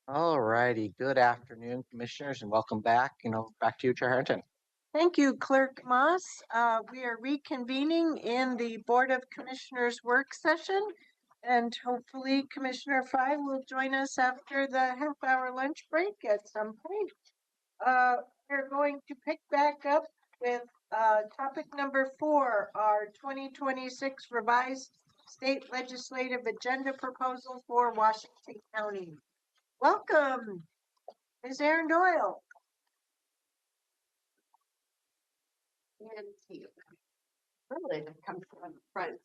All righty. Good afternoon, commissioners, and welcome back. Back to you, Chair Harrington. Thank you, Clerk Moss. We are reconvening in the Board of Commissioners work session, and hopefully Commissioner Fry will join us after the half-hour lunch break at some point. We're going to pick back up with topic number 4, our 2026 revised state legislative agenda proposal for Washington County. Welcome, Ms. Erin Doyle. And to you. Really, to come from the front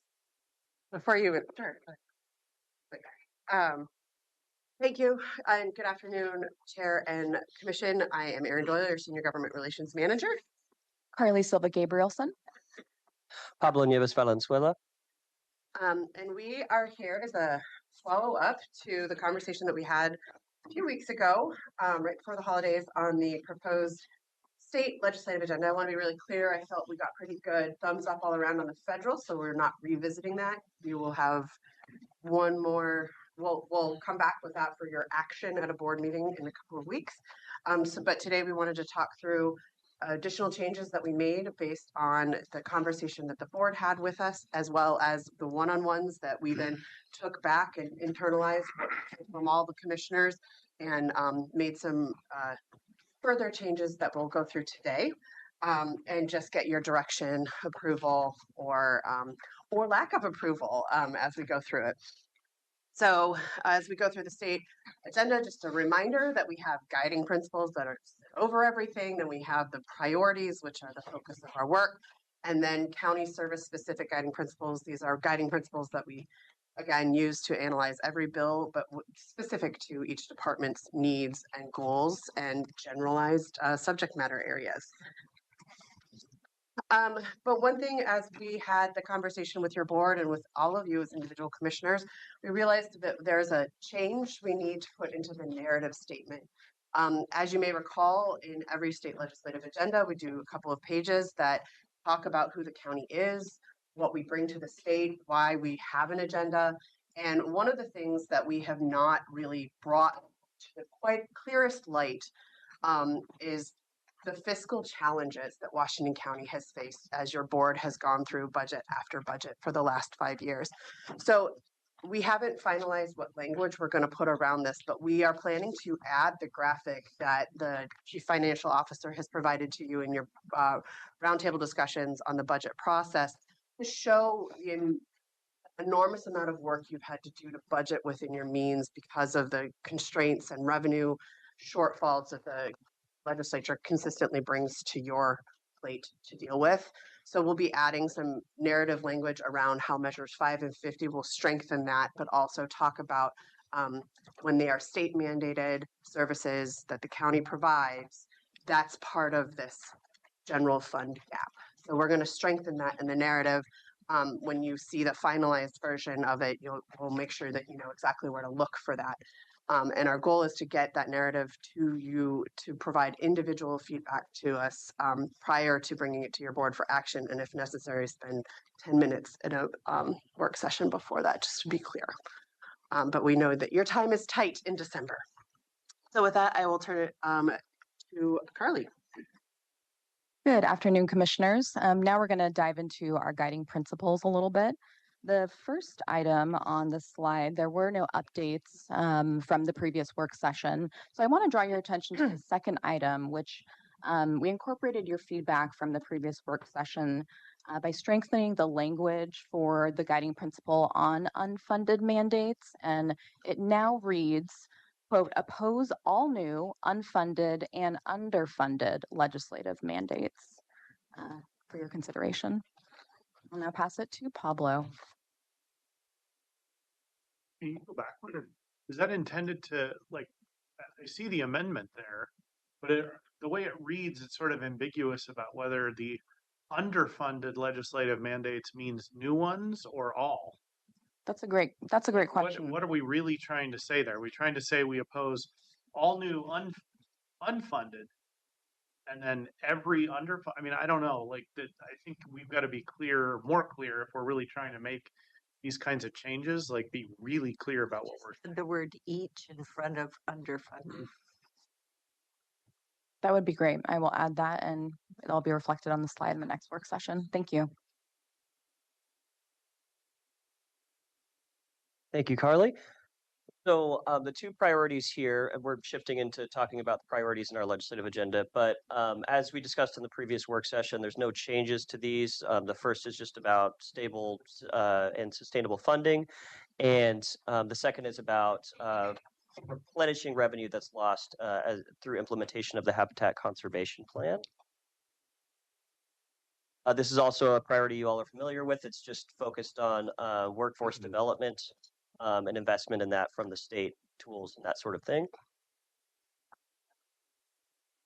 before you would start. Thank you and good afternoon, Chair and Commission. I am Erin Doyle, your Senior Government Relations Manager. Carly Silva Gabrielson. Pablo Nieves Valenzuela. And we are here as a follow-up to the conversation that we had a few weeks ago, right before the holidays, on the proposed state legislative agenda. I want to be really clear. I felt we got pretty good thumbs up all around on the federal, so we're not revisiting that. We will have one more. We'll come back with that for your action at a board meeting in a couple of weeks. But today we wanted to talk through additional changes that we made based on the conversation that the board had with us, as well as the one-on-ones that we then took back and internalized from all the commissioners and made some further changes that we'll go through today, and just get your direction, approval, or lack of approval as we go through it. So as we go through the state agenda, just a reminder that we have guiding principles that are over everything, then we have the priorities, which are the focus of our work, and then county service specific guiding principles. These are guiding principles that we again use to analyze every bill, but specific to each department's needs and goals and generalized subject matter areas. But one thing, as we had the conversation with your board and with all of you as individual commissioners, we realized that there's a change we need to put into the narrative statement. As you may recall, in every state legislative agenda, we do a couple of pages that talk about who the county is, what we bring to the state, why we have an agenda. And one of the things that we have not really brought to the quite clearest light is the fiscal challenges that Washington County has faced as your board has gone through budget after budget for the last 5 years. So we haven't finalized what language we're going to put around this, but we are planning to add the graphic that the Chief Financial Officer has provided to you in your roundtable discussions on the budget process to show the enormous amount of work you've had to do to budget within your means because of the constraints and revenue shortfalls that the legislature consistently brings to your plate to deal with. So we'll be adding some narrative language around how measures 5 and 50 will strengthen that, but also talk about when they are state mandated services that the county provides, that's part of this general fund gap. So we're going to strengthen that in the narrative. When you see the finalized version of it, we'll make sure that you know exactly where to look for that. And our goal is to get that narrative to you to provide individual feedback to us prior to bringing it to your board for action. And if necessary, spend 10 minutes in a work session before that, just to be clear. But we know that your time is tight in December. So with that, I will turn it to Carly. Good afternoon, commissioners. Now we're going to dive into our guiding principles a little bit. The first item on the slide, there were no updates from the previous work session. So I want to draw your attention to the second item, which we incorporated your feedback from the previous work session by strengthening the language for the guiding principle on unfunded mandates. And it now reads, quote, oppose all new unfunded and underfunded legislative mandates for your consideration. I'll now pass it to Pablo. Can you go backward? Is that intended to, like, I see the amendment there, but the way it reads, it's sort of ambiguous about whether the underfunded legislative mandates means new ones or all. That's a great question. What are we really trying to say there? Are we trying to say we oppose all new unfunded and then every underfunded? I mean, I don't know. Like that, I think we've got to be clear, more clear, if we're really trying to make these kinds of changes, like be really clear about what we're. The word each in front of underfunded. That would be great. I will add that and it'll be reflected on the slide in the next work session. Thank you. Thank you, Carly. So the two priorities here, and we're shifting into talking about the priorities in our legislative agenda, but as we discussed in the previous work session, there's no changes to these. The first is just about stable and sustainable funding, and the second is about replenishing revenue that's lost through implementation of the Habitat Conservation Plan. This is also a priority you all are familiar with. It's just focused on workforce development and investment in that from the state, tools and that sort of thing.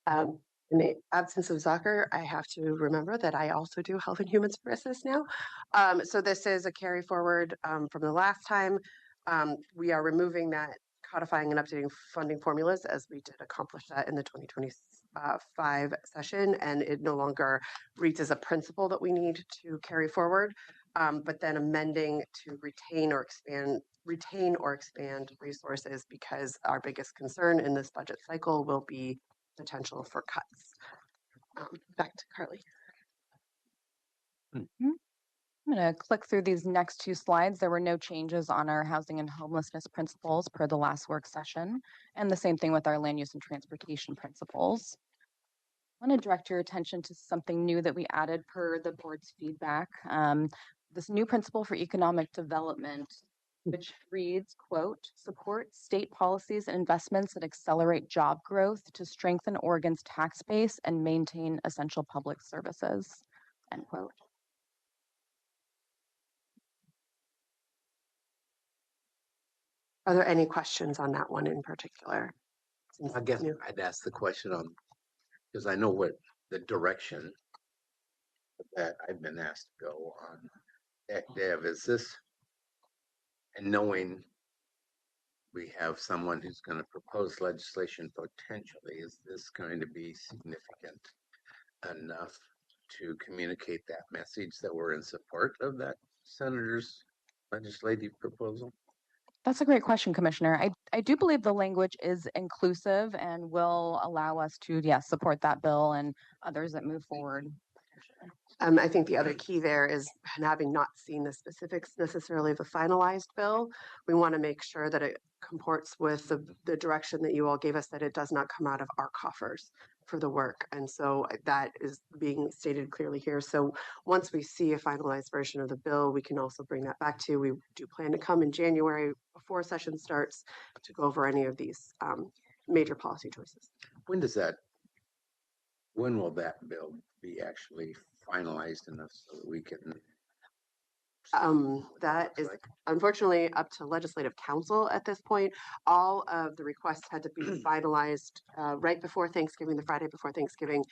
In the absence of Zucker, I have to remember that I also do Health and Human Services now. So this is a carry forward from the last time. We are removing that codifying and updating funding formulas as we did accomplish that in the 2025 session, and it no longer reads as a principle that we need to carry forward, but then amending to retain or expand resources, because our biggest concern in this budget cycle will be potential for cuts. Back to Carly. I'm going to click through these next two slides. There were no changes on our housing and homelessness principles per the last work session, and the same thing with our land use and transportation principles. I want to direct your attention to something new that we added per the board's feedback. This new principle for economic development, which reads, quote, support state policies and investments that accelerate job growth to strengthen Oregon's tax base and maintain essential public services, end quote. Are there any questions on that one in particular? I guess I'd ask the question on, because I know what the direction that I've been asked to go on ECDev is this, and knowing we have someone who's going to propose legislation potentially, is this going to be significant enough to communicate that message that we're in support of that senator's legislative proposal? That's a great question, Commissioner. I do believe the language is inclusive and will allow us to, yes, support that bill and others that move forward. I think the other key there is, and having not seen the specifics necessarily of the finalized bill, we want to make sure that it comports with the direction that you all gave us, that it does not come out of our coffers for the work. And so that is being stated clearly here. So once we see a finalized version of the bill, we can also bring that back to you. We do plan to come in January before session starts to go over any of these major policy choices. When will that bill be actually finalized enough so that we can? That is unfortunately up to Legislative Council at this point. All of the requests had to be finalized right before Thanksgiving, the Friday before Thanksgiving.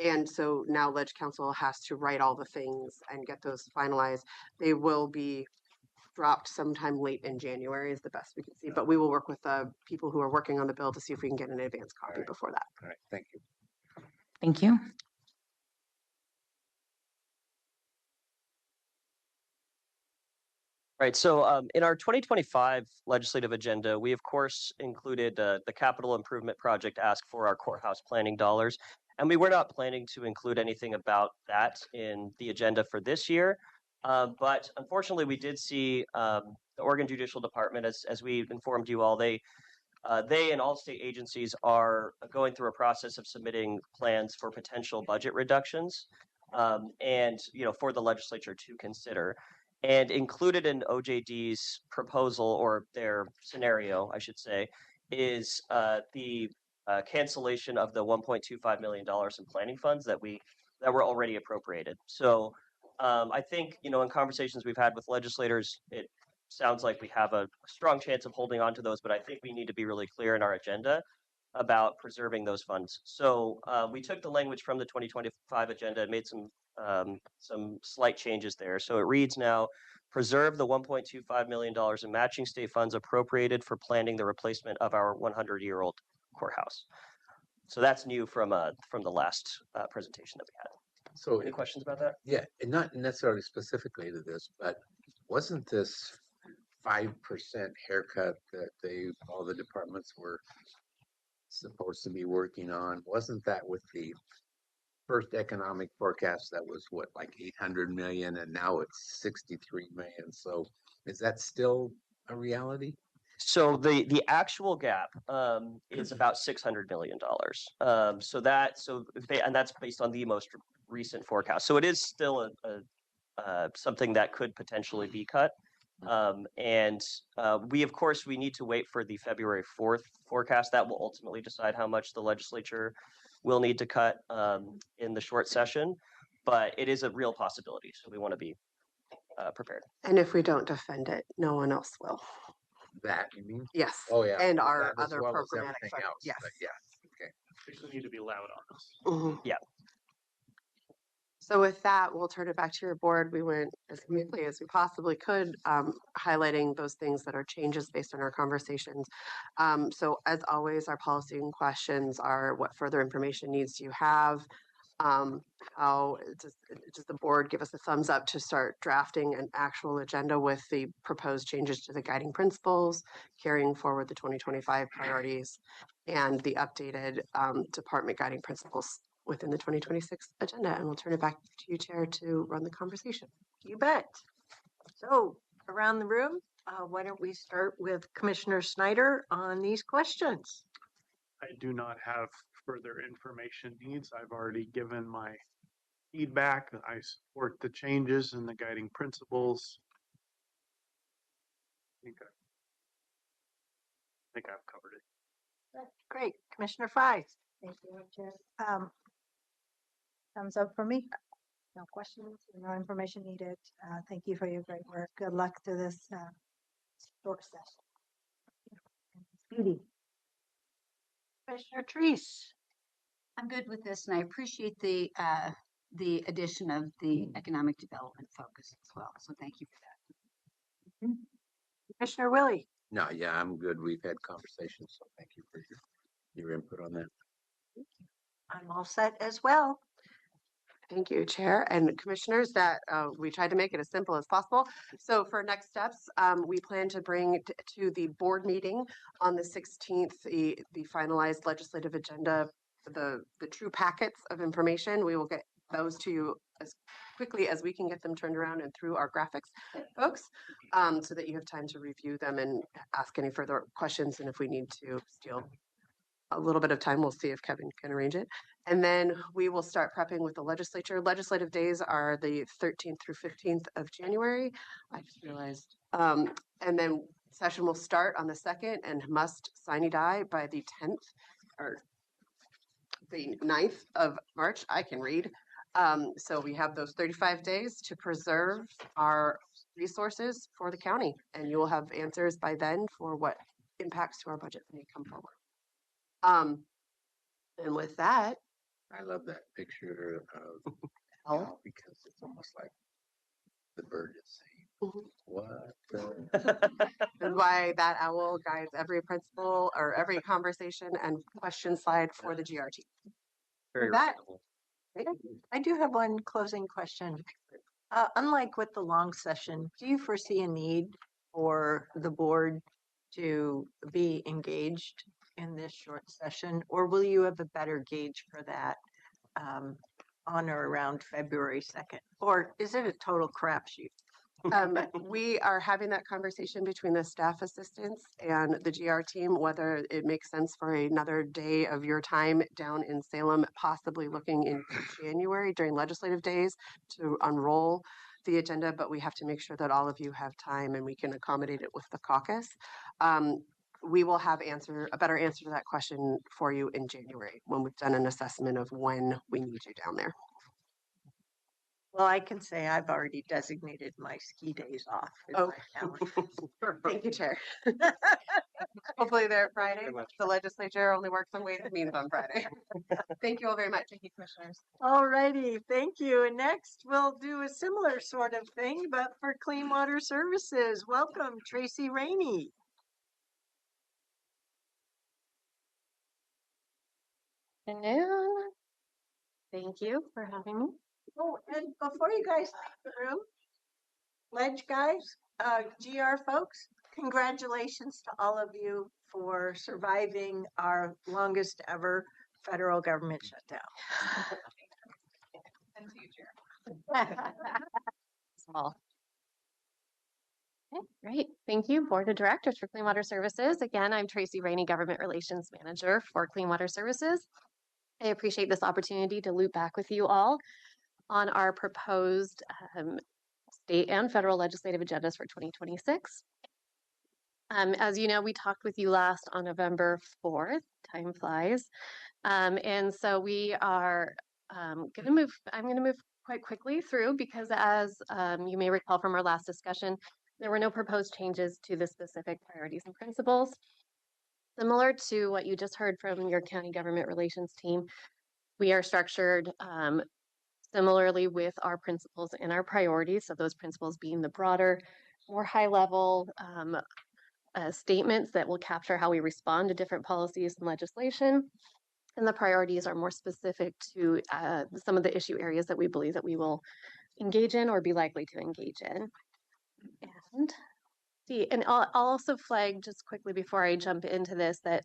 And so now Leg Council has to write all the things and get those finalized. They will be dropped sometime late in January is the best we can see, but we will work with the people who are working on the bill to see if we can get an advance copy before that. All right, thank you. Thank you. Right, so in our 2025 legislative agenda, we of course included the capital improvement project ask for our courthouse planning dollars, and we were not planning to include anything about that in the agenda for this year. But unfortunately, we did see the Oregon Judicial Department, as we informed you all, they and all state agencies are going through a process of submitting plans for potential budget reductions, and for the legislature to consider. And included in OJD's proposal, or their scenario, I should say, is the cancellation of the $1.25 million in planning funds that were already appropriated. So I think, in conversations we've had with legislators, it sounds like we have a strong chance of holding on to those, but I think we need to be really clear in our agenda about preserving those funds. So we took the language from the 2025 agenda and made some slight changes there. So it reads now, preserve the $1.25 million in matching state funds appropriated for planning the replacement of our 100-year-old courthouse. So that's new from the last presentation that we had. So any questions about that? Yeah, and not necessarily specifically to this, but wasn't this 5% haircut that all the departments were supposed to be working on? Wasn't that with the first economic forecast that was what, like 800 million, and now it's 63 million? So is that still a reality? So the actual gap is about $600 million. And that's based on the most recent forecast. So it is still a something that could potentially be cut. We of course we need to wait for the February 4th forecast that will ultimately decide how much the legislature will need to cut in the short session. But it is a real possibility, so we want to be prepared. And if we don't defend it, no one else will. That you mean? Yes. Oh yeah. And that our as other well as programmatic everything fund- else. yes. But yeah. Okay. We need to be loud on this. Mhm. Yeah. So with that, we'll turn it back to your board. We went as quickly as we possibly could, highlighting those things that are changes based on our conversations. So as always, our policy and questions are: what further information needs you have? How does the board give us a thumbs up to start drafting an actual agenda with the proposed changes to the guiding principles, carrying forward the 2025 priorities, and the updated department guiding principles within the 2026 agenda? And we'll turn it back to you, Chair, to run the conversation. You bet. So around the room, why don't we start with Commissioner Snyder on these questions? I do not have further information needs. I've already given my feedback. I support the changes and the guiding principles. I think I've covered it. Great. Commissioner Fry. Thank you, Chair. Thumbs up for me. No questions, no information needed. Thank you for your great work. Good luck to this short session. Speedy. Commissioner Treese. I'm good with this, and I appreciate the addition of the economic development focus as well. So thank you for that. Commissioner Willie. No, yeah, I'm good. We've had conversations, so thank you for your input on that. I'm all set as well. Thank you, Chair and Commissioners. That we tried to make it as simple as possible. So for next steps, we plan to bring to the board meeting on the 16th the finalized legislative agenda, the true packets of information. We will get those to you as quickly as we can get them turned around and through our graphics folks, so that you have time to review them and ask any further questions. And if we need to steal a little bit of time, we'll see if Kevin can arrange it. And then we will start prepping with the legislature. Legislative days are the 13th through 15th of January. I just realized. And then session will start on the 2nd and must sine die by the 10th or the 9th of March. I can read. So we have those 35 days to preserve our resources for the county, and you will have answers by then for what impacts to our budget may come forward. And with that, I love that picture of Al because it's almost like the bird is saying, "What?" is why that owl guides every principal or every conversation and question slide for the GRT. Very With that, reasonable. I do have one closing question. Unlike with the long session, do you foresee a need for the board to be engaged in this short session, or will you have a better gauge for that on or around February 2nd? Or is it a total crapshoot? We are having that conversation between the staff assistants and the GR team, whether it makes sense for another day of your time down in Salem, possibly looking in January during legislative days to unroll the agenda, but we have to make sure that all of you have time and we can accommodate it with the caucus. We will have a better answer to that question for you in January when we've done an assessment of when we need you down there. Well, I can say I've already designated my ski days off. in Oh. my calendar. Thank you, Chair. Hopefully they're Friday. The legislature only works on Ways and Means on Friday. Thank you all very much. Thank you, Commissioners. All righty, thank you. And next, we'll do a similar sort of thing, but for Clean Water Services. Welcome, Tracy Rainey. Afternoon. Thank you for having me. Oh, and before you guys leave the room, Ledge guys, GR folks, congratulations to all of you for surviving our longest ever federal government shutdown. Small. Okay, great. Thank you, Board of Directors for Clean Water Services. Again, I'm Tracy Rainey, Government Relations Manager for Clean Water Services. I appreciate this opportunity to loop back with you all on our proposed state and federal legislative agendas for 2026. As you know, we talked with you last on November 4th. Time flies. And so we are I'm going to move quite quickly through because as you may recall from our last discussion, there were no proposed changes to the specific priorities and principles. Similar to what you just heard from your county government relations team, we are structured similarly with our principles and our priorities. So those principles being the broader, more high level statements that will capture how we respond to different policies and legislation. And the priorities are more specific to some of the issue areas that we believe that we will engage in or be likely to engage in. And I'll also flag just quickly before I jump into this that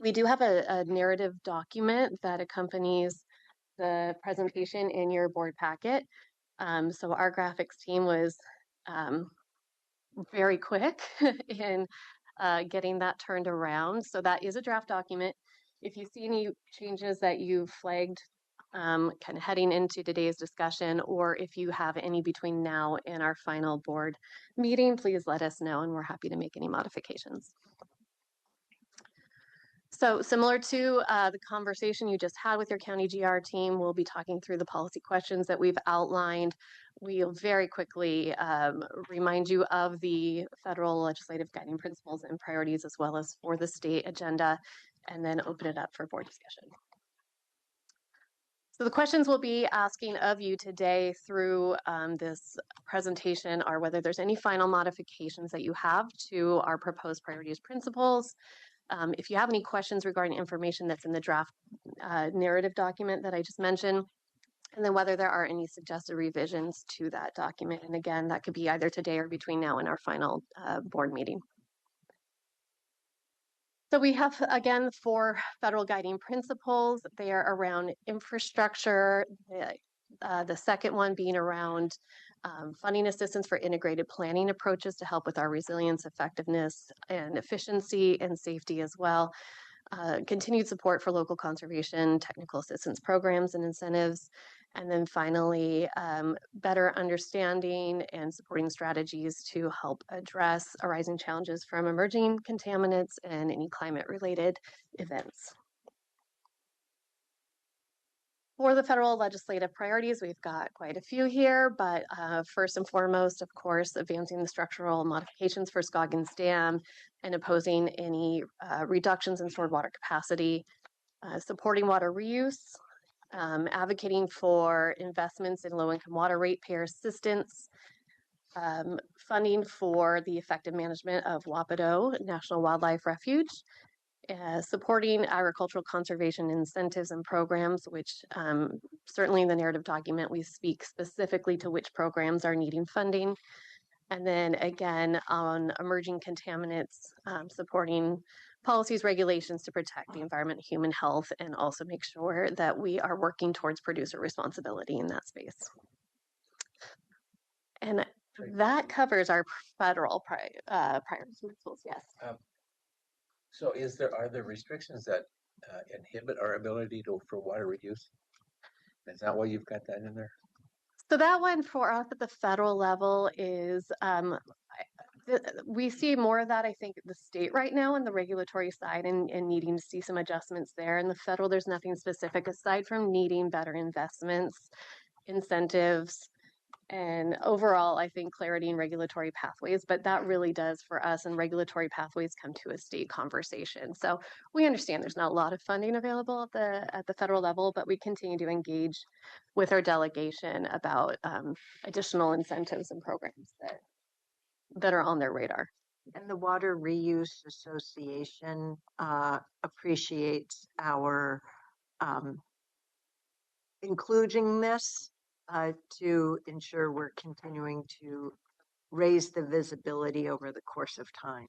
we do have a narrative document that accompanies the presentation in your board packet. So our graphics team was very quick in getting that turned around. So that is a draft document. If you see any changes that you've flagged kind of heading into today's discussion, or if you have any between now and our final board meeting, please let us know and we're happy to make any modifications. So similar to the conversation you just had with your county GR team, we'll be talking through the policy questions that we've outlined. We'll very quickly remind you of the federal legislative guiding principles and priorities as well as for the state agenda, and then open it up for board discussion. So the questions we'll be asking of you today through this presentation are whether there's any final modifications that you have to our proposed priorities principles. If you have any questions regarding information that's in the draft narrative document that I just mentioned, and then whether there are any suggested revisions to that document. And again, that could be either today or between now and our final board meeting. So we have, again, 4 federal guiding principles. They are around infrastructure, the second one being around funding assistance for integrated planning approaches to help with our resilience, effectiveness, and efficiency and safety as well. Continued support for local conservation, technical assistance programs and incentives. And then finally, better understanding and supporting strategies to help address arising challenges from emerging contaminants and any climate-related events. For the federal legislative priorities, we've got quite a few here, but first and foremost, of course, advancing the structural modifications for Scoggins Dam and opposing any reductions in stored water capacity, supporting water reuse, advocating for investments in low-income water ratepayer assistance, funding for the effective management of Wapato National Wildlife Refuge, supporting agricultural conservation incentives and programs, which certainly in the narrative document, we speak specifically to which programs are needing funding. And then again, on emerging contaminants, supporting policies, regulations to protect the environment, human health, and also make sure that we are working towards producer responsibility in that space. And that covers our federal priorities principles, yes. So are there restrictions that inhibit our ability for water reuse? Is that why you've got that in there? So that one for us at the federal level is, we see more of that, I think, at the state right now on the regulatory side and needing to see some adjustments there. In the federal, there's nothing specific aside from needing better investments, incentives, and overall, I think clarity in regulatory pathways, but that really does for us, and regulatory pathways come to a state conversation. So we understand there's not a lot of funding available at the federal level, but we continue to engage with our delegation about additional incentives and programs that are on their radar. And the Water Reuse Association appreciates our including this to ensure we're continuing to raise the visibility over the course of time.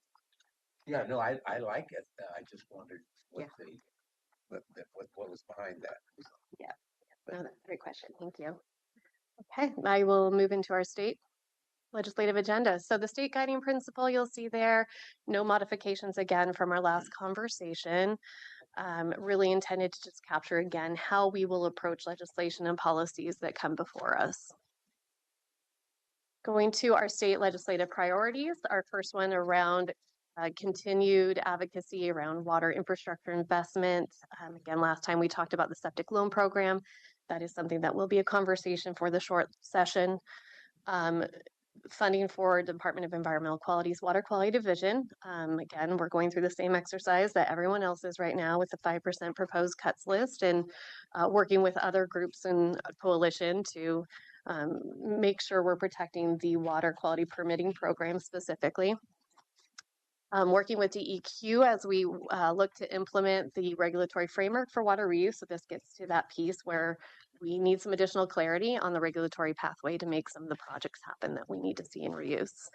Yeah, no, I like it. I just wondered Yeah. what was behind that. No, that's a great question. Thank you. Okay, I will move into our state legislative agenda. So the state guiding principle you'll see there, no modifications again from our last conversation. Really intended to just capture again how we will approach legislation and policies that come before us. Going to our state legislative priorities, our first one around continued advocacy around water infrastructure investment. Again, last time we talked about the septic loan program. That is something that will be a conversation for the short session. Funding for Department of Environmental Quality's Water Quality Division. Again, we're going through the same exercise that everyone else is right now with the 5% proposed cuts list and working with other groups and coalition to make sure we're protecting the water quality permitting program specifically. Working with DEQ as we look to implement the regulatory framework for water reuse. So this gets to that piece where we need some additional clarity on the regulatory pathway to make some of the projects happen that we need to see in reuse.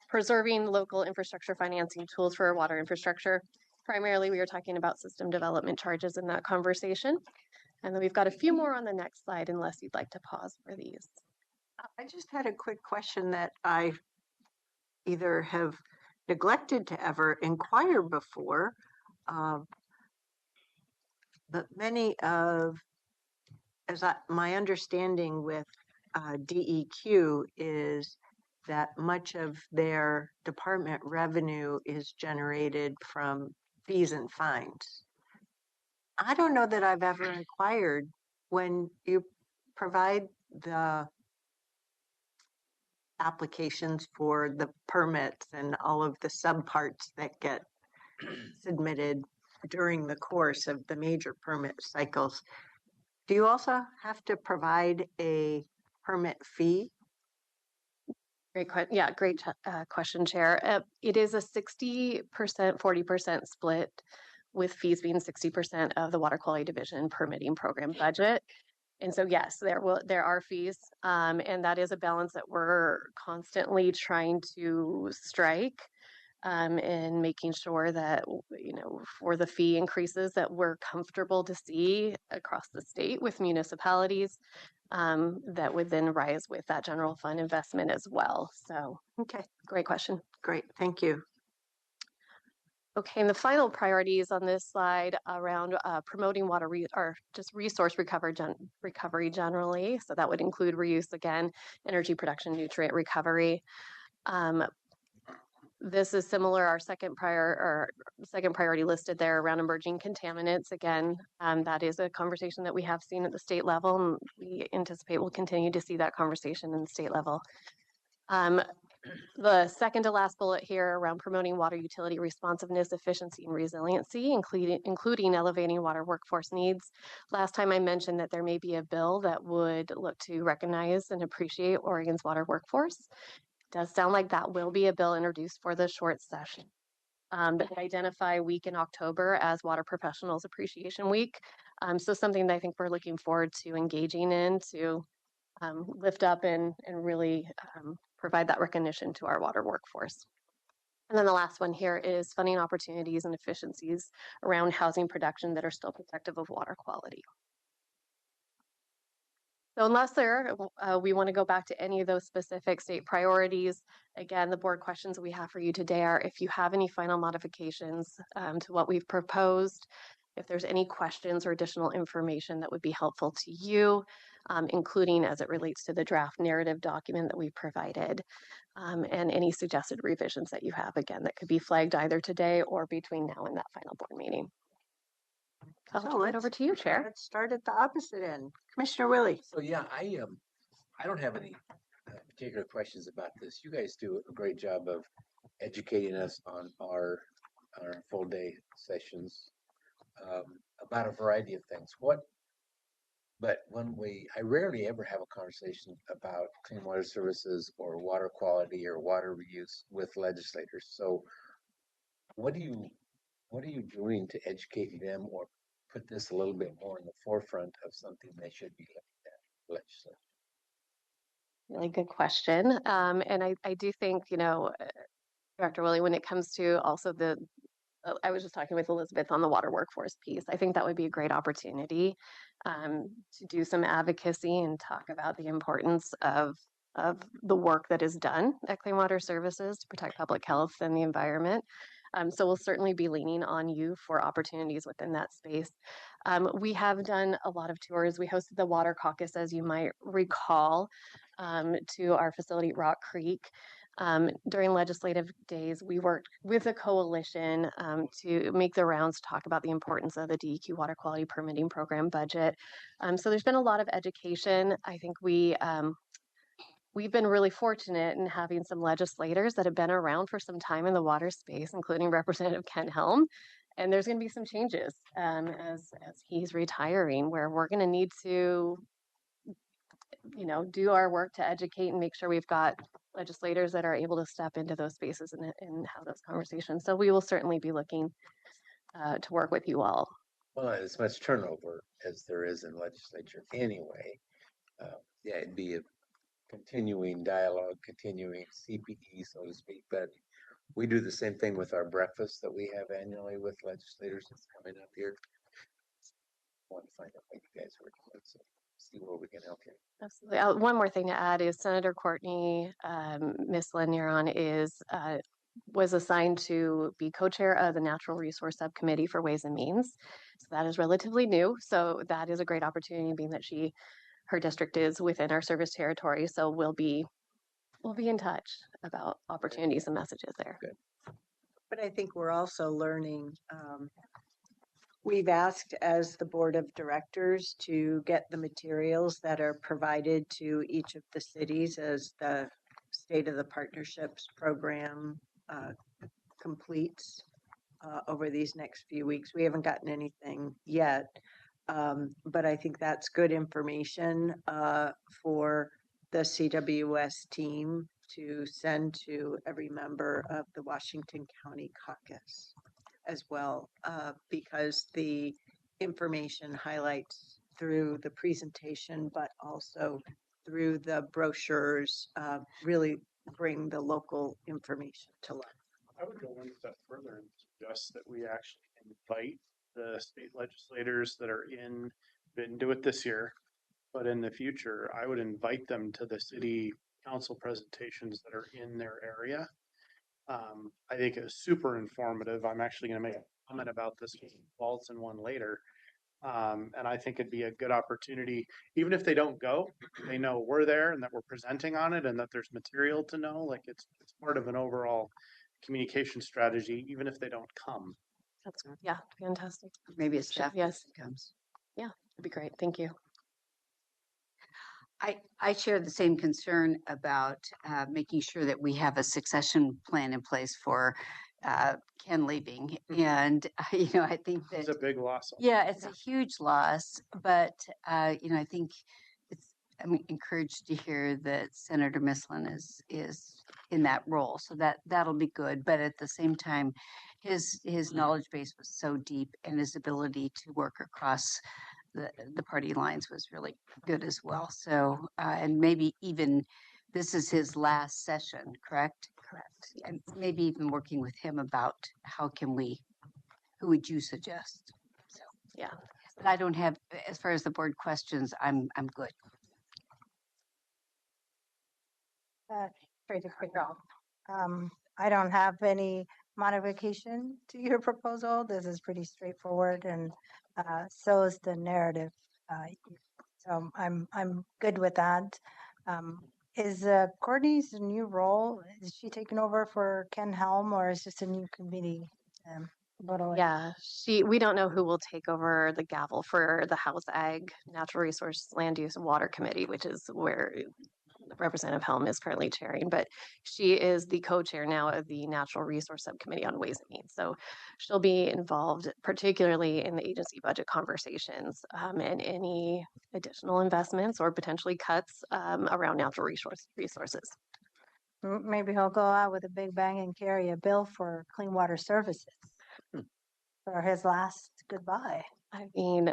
Preserving local infrastructure financing tools for water infrastructure. Primarily, we are talking about system development charges in that conversation. And then we've got a few more on the next slide, unless you'd like to pause for these. I just had a quick question that I either have neglected to ever inquire before, but many of, my understanding with DEQ is that much of their department revenue is generated from fees and fines. I don't know that I've ever inquired when you provide the applications for the permits and all of the subparts that get submitted during the course of the major permit cycles. Do you also have to provide a permit fee? Great question, Chair. It is a 60%, 40% split, with fees being 60% of the Water Quality Division permitting program budget. And so, yes, there are fees, and that is a balance that we're constantly trying to strike, and making sure that, for the fee increases that we're comfortable to see across the state with municipalities, that would then rise with that general fund investment as well. So, Okay, great question. great, thank you. Okay, and the final priorities on this slide around promoting water or just resource recovery generally. So that would include reuse again, energy production, nutrient recovery. This is similar. Our second priority listed there around emerging contaminants. Again, that is a conversation that we have seen at the state level, and we anticipate we'll continue to see that conversation in the state level. The second to last bullet here around promoting water utility responsiveness, efficiency, and resiliency, including elevating water workforce needs. Last time I mentioned that there may be a bill that would look to recognize and appreciate Oregon's water workforce. It does sound like that will be a bill introduced for the short session. That would identify week in October as Water Professionals Appreciation Week. So something that I think we're looking forward to engaging in to lift up and really provide that recognition to our water workforce. And then the last one here is funding opportunities and efficiencies around housing production that are still protective of water quality. So unless we want to go back to any of those specific state priorities, again, the board questions we have for you today are if you have any final modifications to what we've proposed, if there's any questions or additional information that would be helpful to you, including as it relates to the draft narrative document that we provided, and any suggested revisions that you have, again, that could be flagged either today or between now and that final board meeting. I'll turn it over to you, Chair. Let's start at the opposite end. Commissioner Willie. So yeah, I don't have any particular questions about this. You guys do a great job of educating us on our full day sessions about a variety of things. But I rarely ever have a conversation about clean water services or water quality or water reuse with legislators. So what are you doing to educate them or put this a little bit more in the forefront of something they should be looking at, legislation? Really good question. And I do think, Director Willie, when it comes to also I was just talking with Elizabeth on the water workforce piece. I think that would be a great opportunity to do some advocacy and talk about the importance of the work that is done at Clean Water Services to protect public health and the environment. So we'll certainly be leaning on you for opportunities within that space. We have done a lot of tours. We hosted the Water Caucus, as you might recall, to our facility at Rock Creek. During legislative days, we worked with a coalition to make the rounds, talk about the importance of the DEQ water quality permitting program budget. So there's been a lot of education. I think we've been really fortunate in having some legislators that have been around for some time in the water space, including Representative Ken Helm. And there's going to be some changes as he's retiring, where we're going to need to, do our work to educate and make sure we've got legislators that are able to step into those spaces and have those conversations. So we will certainly be looking to work with you all. Well, as much turnover as there is in legislature anyway, yeah, it'd be a continuing dialogue, continuing CPE, so to speak. But we do the same thing with our breakfast that we have annually with legislators that's coming up here. I want to find out what you guys are doing, so see where we can help you. Absolutely. One more thing to add is Senator Courtney Miss Laniron was assigned to be co-chair of the Natural Resource Subcommittee for Ways and Means. So that is relatively new. So that is a great opportunity, being that her district is within our service territory. So we'll be in touch about opportunities and messages there. Good. But I think we're also learning. We've asked as the board of directors to get the materials that are provided to each of the cities as the State of the Partnerships program completes over these next few weeks. We haven't gotten anything yet, but I think that's good information for the CWS team to send to every member of the Washington County Caucus as well, because the information highlights through the presentation, but also through the brochures, really bring the local information to life. I would go one step further and suggest that we actually invite the state legislators that are didn't do it this year, but in the future, I would invite them to the city council presentations that are in their area. I think it's super informative. I'm actually going to make a comment about this falls in one later. And I think it'd be a good opportunity, even if they don't go, they know we're there and that we're presenting on it and that there's material to know. Like it's part of an overall communication strategy, even if they don't come. That's fantastic. Maybe a staff Yes. comes. Yeah, that'd be great. Thank you. I share the same concern about making sure that we have a succession plan in place for Ken leaving. And, I think that It's a big loss. Yeah, it's a huge loss, but I think I'm encouraged to hear that Senator Mislin is in that role, so that'll be good. But at the same time, his knowledge base was so deep, and his ability to work across the party lines was really good as well. So and maybe even this is his last session, correct? Correct. And maybe even working with him about who would you suggest? So Yeah. but I don't have, as far as the board questions, I'm good. Tracy Quickall. I don't have any modification to your proposal. This is pretty straightforward, and so is the narrative. So I'm good with that. Is Courtney's new role? Is she taking over for Ken Helm, or is this a new committee? Yeah, we don't know who will take over the gavel for the House Ag, Natural Resource, Land Use, and Water Committee, which is where Representative Helm is currently chairing, but she is the co-chair now of the Natural Resource Subcommittee on Ways and Means. So she'll be involved particularly in the agency budget conversations and any additional investments or potentially cuts around natural resources. Maybe he'll go out with a big bang and carry a bill for clean water services for his last goodbye. I mean,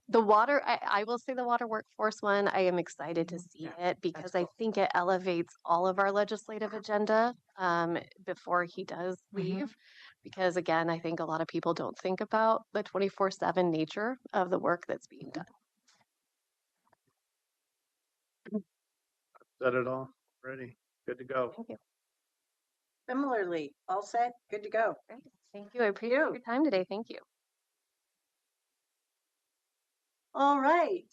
the water, I will say the water workforce one, I am excited to see it because I think it elevates all of our legislative agenda before he does leave. Because again, I think a lot of people don't think about the 24/7 nature of the work that's being done. Said it all. Ready. Good to go. Thank you. Similarly, all set, good to go. Great. Thank you. I appreciate your time today. Thank you. All right,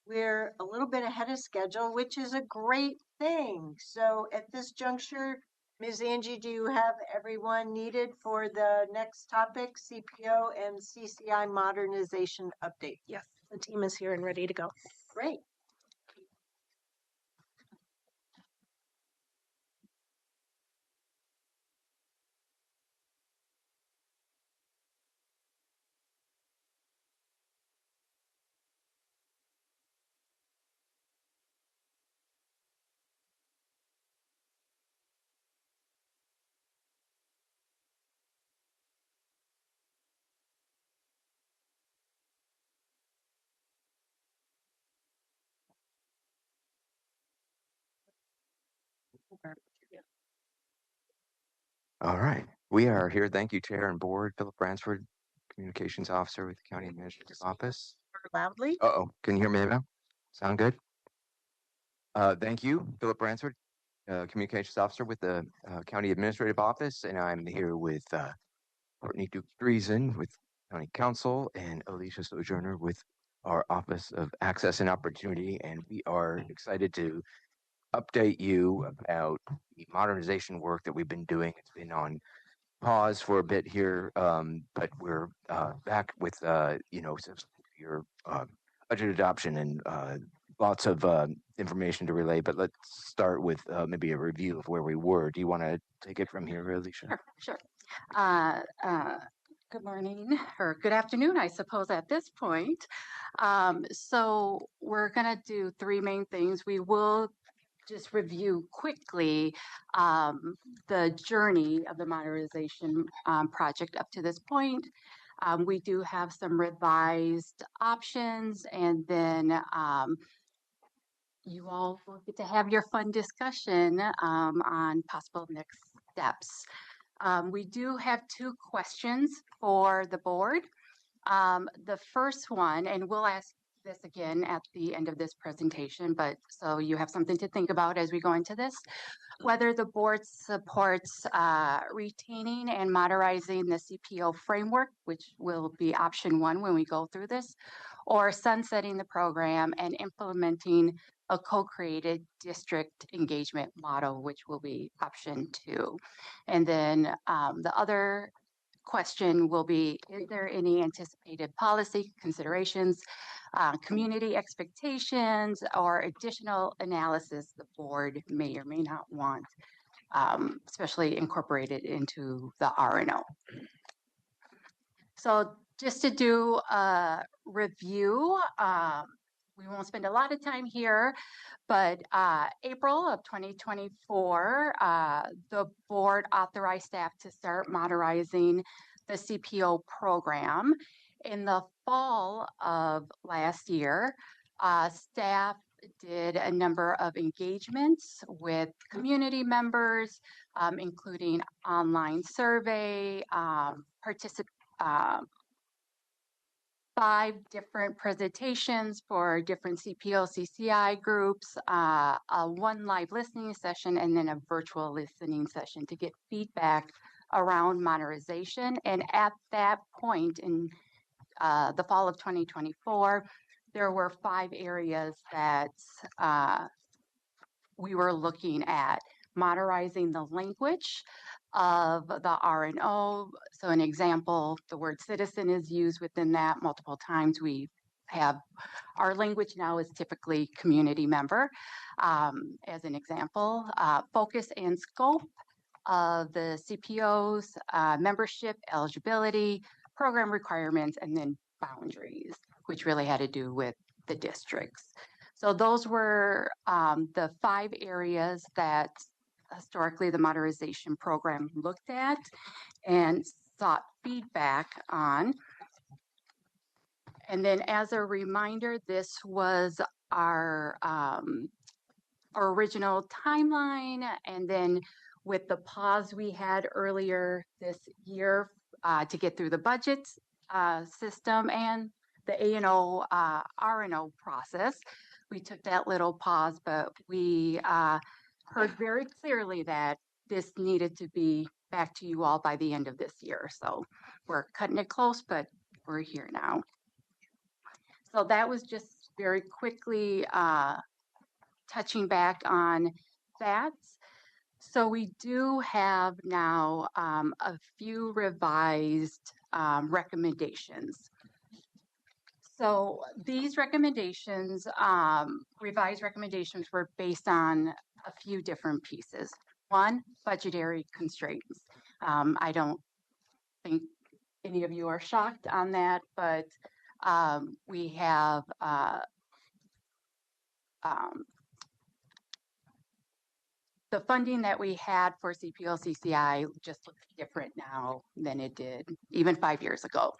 we're a little bit ahead of schedule, which is a great thing. So at this juncture, Ms. Angie, do you have everyone needed for the next topic, CPO and CCI modernization update? Yes, the team is here and ready to go. Great. All right, we are here. Thank you, Chair and Board. Philip Bransford, Communications Officer with the County Administrator's Office. Loudly. Uh-oh, can you hear me now? Sound good? Thank you, Philip Bransford, Communications Officer with the County Administrative Office, and I'm here with Courtney Duke-Driesen with County Council and Alicia Sojourner with our Office of Access and Opportunity, and we are excited to update you about the modernization work that we've been doing. It's been on pause for a bit here, but we're back with your budget adoption and lots of information to relay. But let's start with maybe a review of where we were. Do you want to take it from here, Alicia? Sure. Good morning or good afternoon, I suppose, at this point. So we're going to do three main things. We will just review quickly the journey of the modernization project up to this point. We do have some revised options, and then you all will get to have your fun discussion on possible next steps. We do have two questions for the board. The first one, and we'll ask this again at the end of this presentation, but so you have something to think about as we go into this, whether the board supports retaining and modernizing the CPO framework, which will be option one when we go through this, or sunsetting the program and implementing a co-created district engagement model, which will be option two. And then the other question will be, is there any anticipated policy considerations, community expectations, or additional analysis the board may or may not want, especially incorporated into the R&O? So just to do a review, we won't spend a lot of time here, but April of 2024, the board authorized staff to start modernizing the CPO program. In the fall of last year, staff did a number of engagements with community members, including online survey, 5 different presentations for different CPO, CCI groups, one live listening session, and then a virtual listening session to get feedback around modernization. And at that point in the fall of 2024, there were 5 areas that we were looking at: modernizing the language of the R&O. So an example, the word citizen is used within that multiple times. We have our language now is typically community member, as an example. Focus and scope of the CPO's membership, eligibility, program requirements, and then boundaries, which really had to do with the districts. So those were the 5 areas that historically the modernization program looked at and sought feedback on. And then as a reminder, this was our original timeline. And then with the pause we had earlier this year to get through the budget system and the A&O, R&O process, we took that little pause, but we heard very clearly that this needed to be back to you all by the end of this year. So we're cutting it close, but we're here now. So that was just very quickly touching back on that. So we do have now a few revised recommendations. So these recommendations, revised recommendations, were based on a few different pieces. One, budgetary constraints. I don't think any of you are shocked on that, but we have the funding that we had for CPO CCI just looks different now than it did even 5 years ago.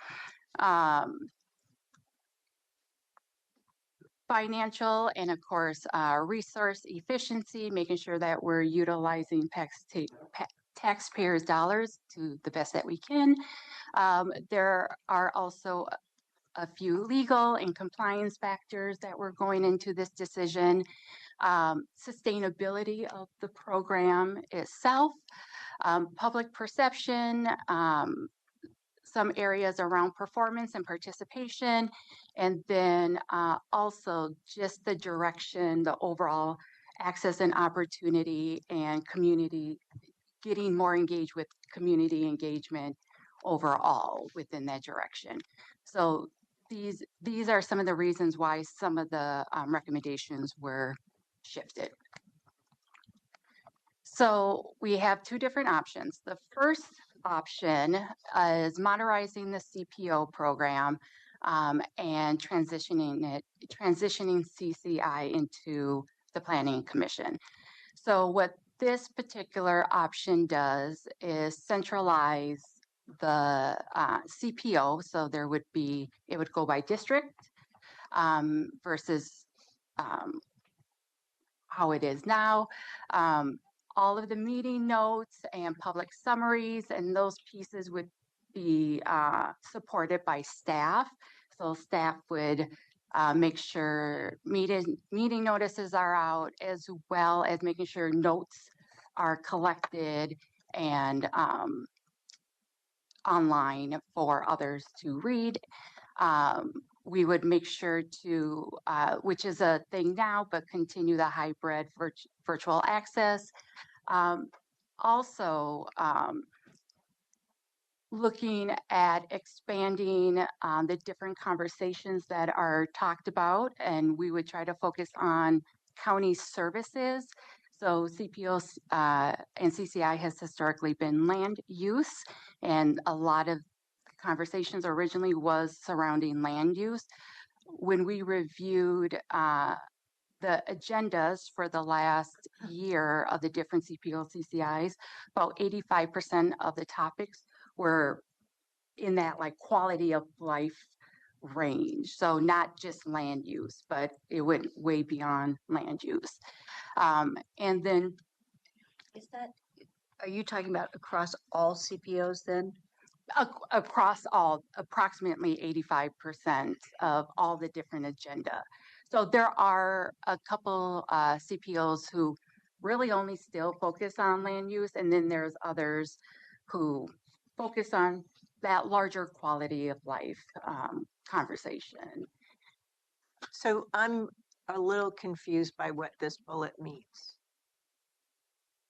Financial and of course resource efficiency, making sure that we're utilizing taxpayers' dollars to the best that we can. There are also a few legal and compliance factors that were going into this decision. Sustainability of the program itself, public perception, some areas around performance and participation, and then also just the direction, the overall access and opportunity and community, getting more engaged with community engagement overall within that direction. So these are some of the reasons why some of the recommendations were shifted. So we have two different options. The first option is modernizing the CPO program and transitioning CCI into the Planning Commission. So what this particular option does is centralize the CPO. So there would be, it would go by district versus how it is now. All of the meeting notes and public summaries and those pieces would be supported by staff. So staff would make sure meeting notices are out, as well as making sure notes are collected and online for others to read. We would make sure to, which is a thing now, but continue the hybrid virtual access. Also, looking at expanding the different conversations that are talked about, and we would try to focus on county services. So CPO and CCI has historically been land use, and a lot of conversations originally was surrounding land use. When we reviewed the agendas for the last year of the different CPO CCIs, about 85% of the topics were in that like quality of life range. So not just land use, but it went way beyond land use. And then Is that, are you talking about across all CPOs then? across all, approximately 85% of all the different agenda. So there are a couple CPOs who really only still focus on land use, and then there's others who focus on that larger quality of life conversation. So I'm a little confused by what this bullet means.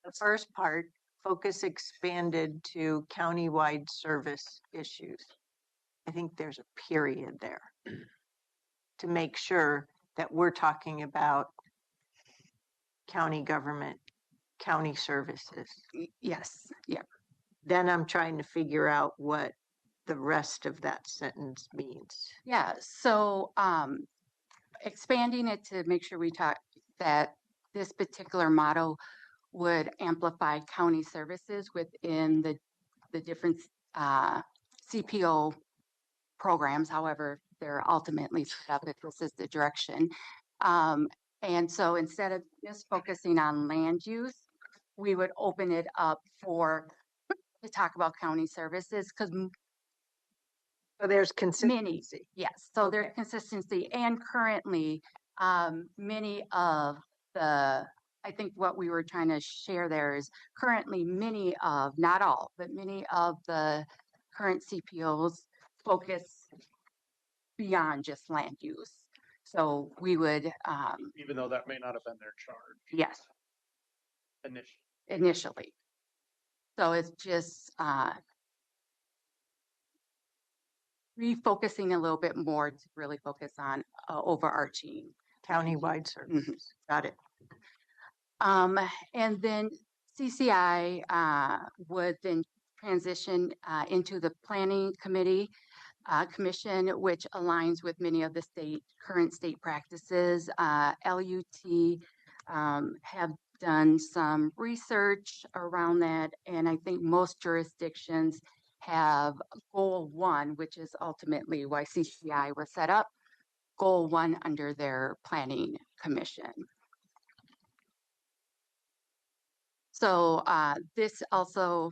The first part, focus expanded to countywide service issues. I think there's a period there to make sure that we're talking about county government, county services. Yes, yeah. Then I'm trying to figure out what the rest of that sentence means. Yeah, so expanding it to make sure we talk that this particular model would amplify county services within the different CPO programs, however they're ultimately set up if this is the direction. And so instead of just focusing on land use, we would open it up to talk about county services because So there's many, consistency. yes, so there's Okay. consistency and currently many of I think what we were trying to share there is currently many of, not all, but many of the current CPOs focus beyond just land use. So we would, Even though that may not have been their charge yes, initially. initially. So it's just refocusing a little bit more to really focus on overarching. Countywide services. Got it. And then CCI would then transition into the planning committee commission, which aligns with many of the current state practices. LUT have done some research around that, and I think most jurisdictions have goal 1, which is ultimately why CCI was set up, goal 1 under their planning commission. So this also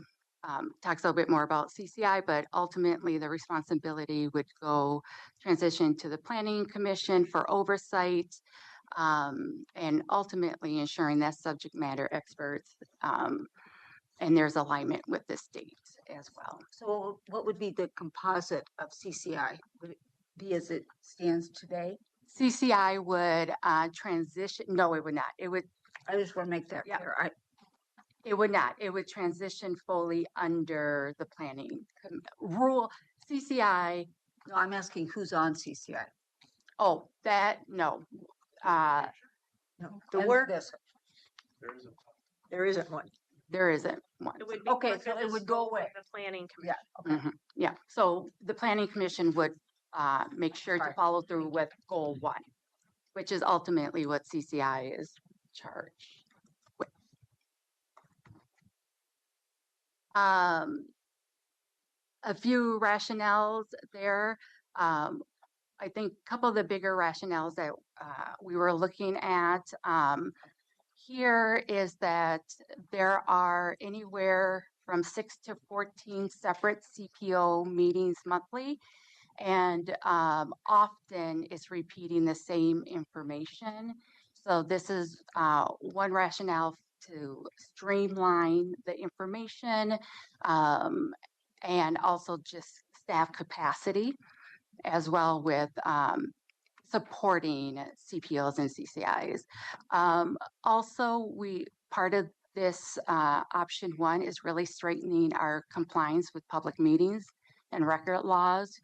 talks a little bit more about CCI, but ultimately the responsibility would transition to the Planning Commission for oversight and ultimately ensuring that subject matter experts and there's alignment with the state as well. So what would be the composite of CCI? Would it be as it stands today? CCI would transition, no, it would not. I just want to make that clear. It would not. It would transition fully under the planning rule. CCI. No, I'm asking who's on CCI. Oh, no. No, The work, There isn't. there isn't one. There isn't one. It would be Okay, under so it the would go scope of away. The planning commission. Yeah. Okay. Yeah. So the planning commission would make sure to Right. follow through with goal 1, which is ultimately what CCI is charged with. A few rationales there. I think a couple of the bigger rationales that we were looking at here is that there are anywhere from 6 to 14 separate CPO meetings monthly, and often it's repeating the same information. So this is one rationale to streamline the information and also just staff capacity, as well with supporting CPOs and CCIs. Also, part of this option 1 is really strengthening our compliance with public meetings and record laws,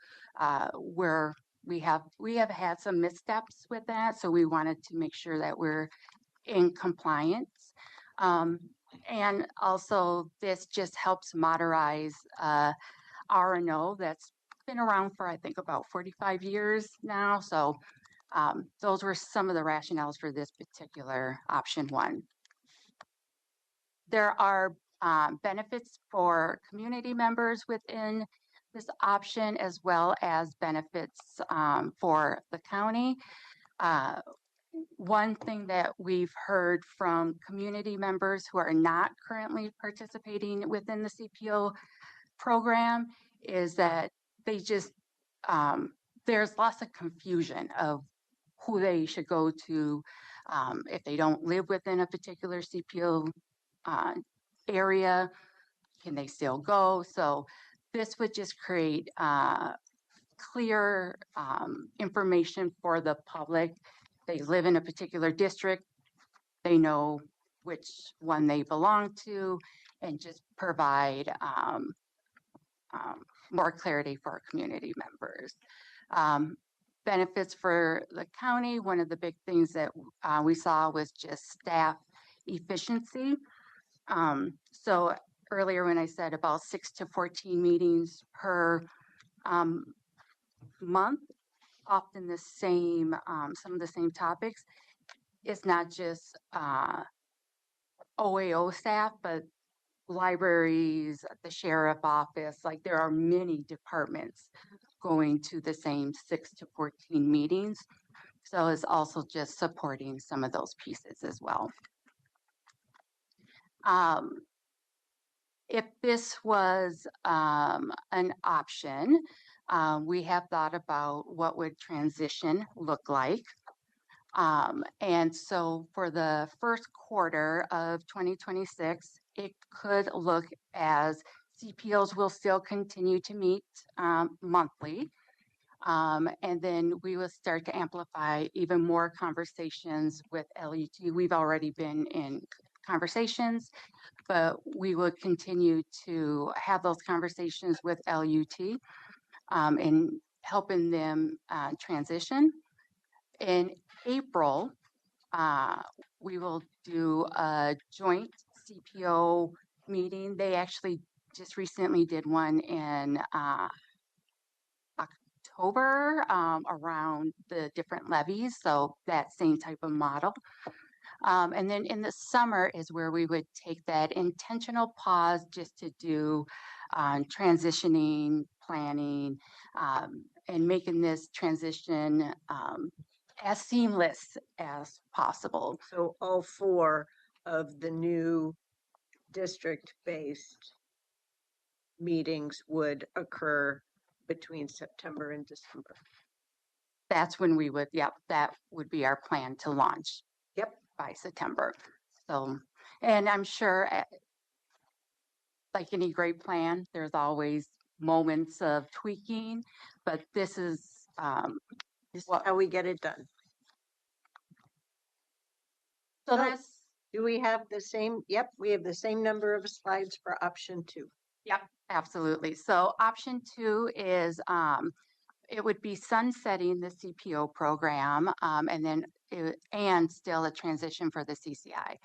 where we have had some missteps with that, so we wanted to make sure that we're in compliance. And also, this just helps modernize R&O that's been around for, I think, about 45 years now. So those were some of the rationales for this particular option 1. There are benefits for community members within this option, as well as benefits for the county. One thing that we've heard from community members who are not currently participating within the CPO program is that they just, there's lots of confusion of who they should go to if they don't live within a particular CPO area. Can they still go? So this would just create clear information for the public. They live in a particular district, they know which one they belong to, and just provide more clarity for our community members. Benefits for the county, one of the big things that we saw was just staff efficiency. So earlier when I said about 6 to 14 meetings per month, often the same, some of the same topics. It's not just OAO staff, but libraries, the sheriff office, like there are many departments going to the same 6 to 14 meetings. So it's also just supporting some of those pieces as well. If this was an option, we have thought about what would transition look like. And so for the first quarter of 2026, it could look as CPOs will still continue to meet monthly. And then we will start to amplify even more conversations with LUT. We've already been in conversations, but we will continue to have those conversations with LUT and helping them transition. In April, we will do a joint CPO meeting. They actually just recently did one in October around the different levies, so that same type of model. And then in the summer is where we would take that intentional pause just to do transitioning, planning, and making this transition as seamless as possible. So all 4 of the new district-based meetings would occur between September and December. That's when we would, yep, that would be our plan to launch. Yep. By September. So, and I'm sure like any great plan, there's always moments of tweaking, but this is how we get it done. So that's, do we have the same? Yep, we have the same number of slides for option 2. yep, absolutely. So option 2 is it would be sunsetting the CPO program and then and still a transition for the CCI.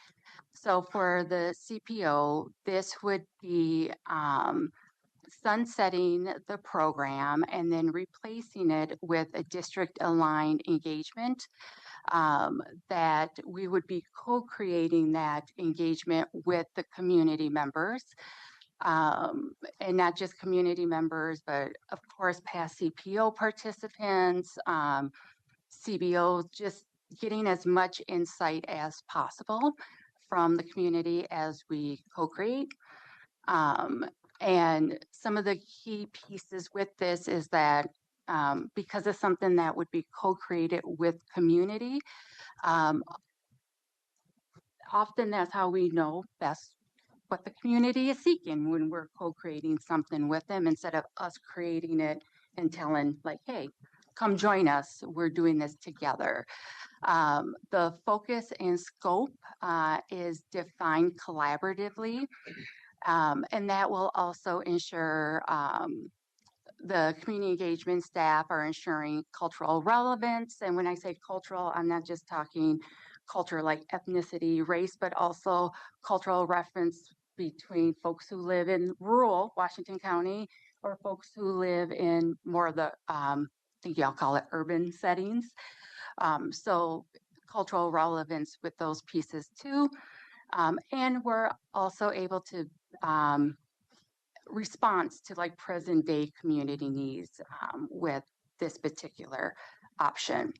So for the CPO, this would be sunsetting the program and then replacing it with a district aligned engagement that we would be co-creating that engagement with the community members. And not just community members, but of course, past CPO participants, CBOs, just getting as much insight as possible from the community as we co-create. And some of the key pieces with this is that because it's something that would be co-created with community, often that's how we know best what the community is seeking when we're co-creating something with them instead of us creating it and telling like, hey, come join us, we're doing this together. The focus and scope is defined collaboratively, and that will also ensure the community engagement staff are ensuring cultural relevance. And when I say cultural, I'm not just talking culture like ethnicity, race, but also cultural reference between folks who live in rural Washington County or folks who live in more of the, I think y'all call it urban settings. So cultural relevance with those pieces too. And we're also able to response to like present day community needs with this particular option.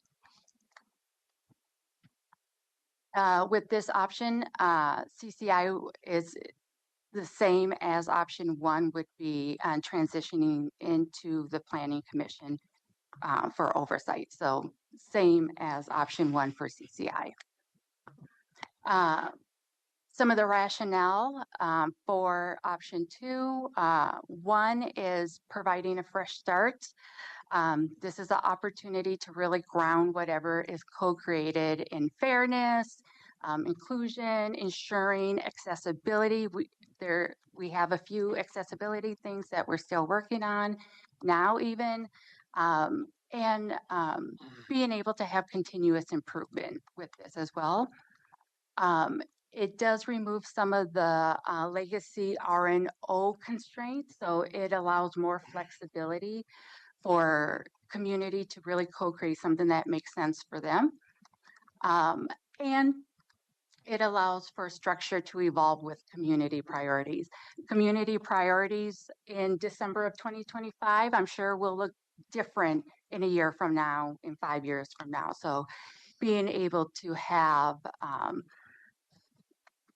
With this option, CCI is the same as option 1 would be transitioning into the Planning Commission for oversight. So same as option 1 for CCI. Some of the rationale for option 2, 1 is providing a fresh start. This is an opportunity to really ground whatever is co-created in fairness, inclusion, ensuring accessibility. We have a few accessibility things that we're still working on now even, and being able to have continuous improvement with this as well. It does remove some of the legacy R&O constraints, so it allows more flexibility for community to really co-create something that makes sense for them. And it allows for structure to evolve with community priorities. Community priorities in December of 2025, I'm sure will look different in a year from now, in 5 years from now. So being able to have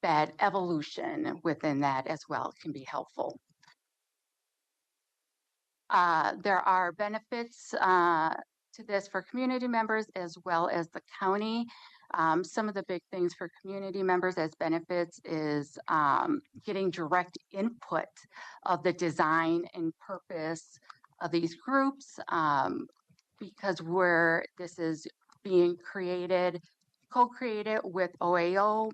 that evolution within that as well can be helpful. There are benefits to this for community members as well as the county. Some of the big things for community members as benefits is getting direct input of the design and purpose of these groups, because this is being created, co-created with OAO.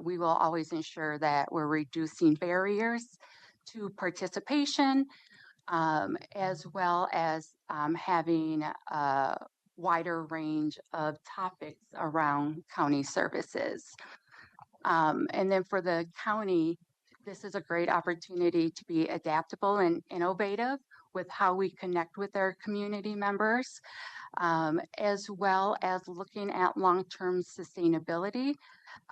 We will always ensure that we're reducing barriers to participation, as well as having a wider range of topics around county services. And then for the county, this is a great opportunity to be adaptable and innovative with how we connect with our community members, as well as looking at long-term sustainability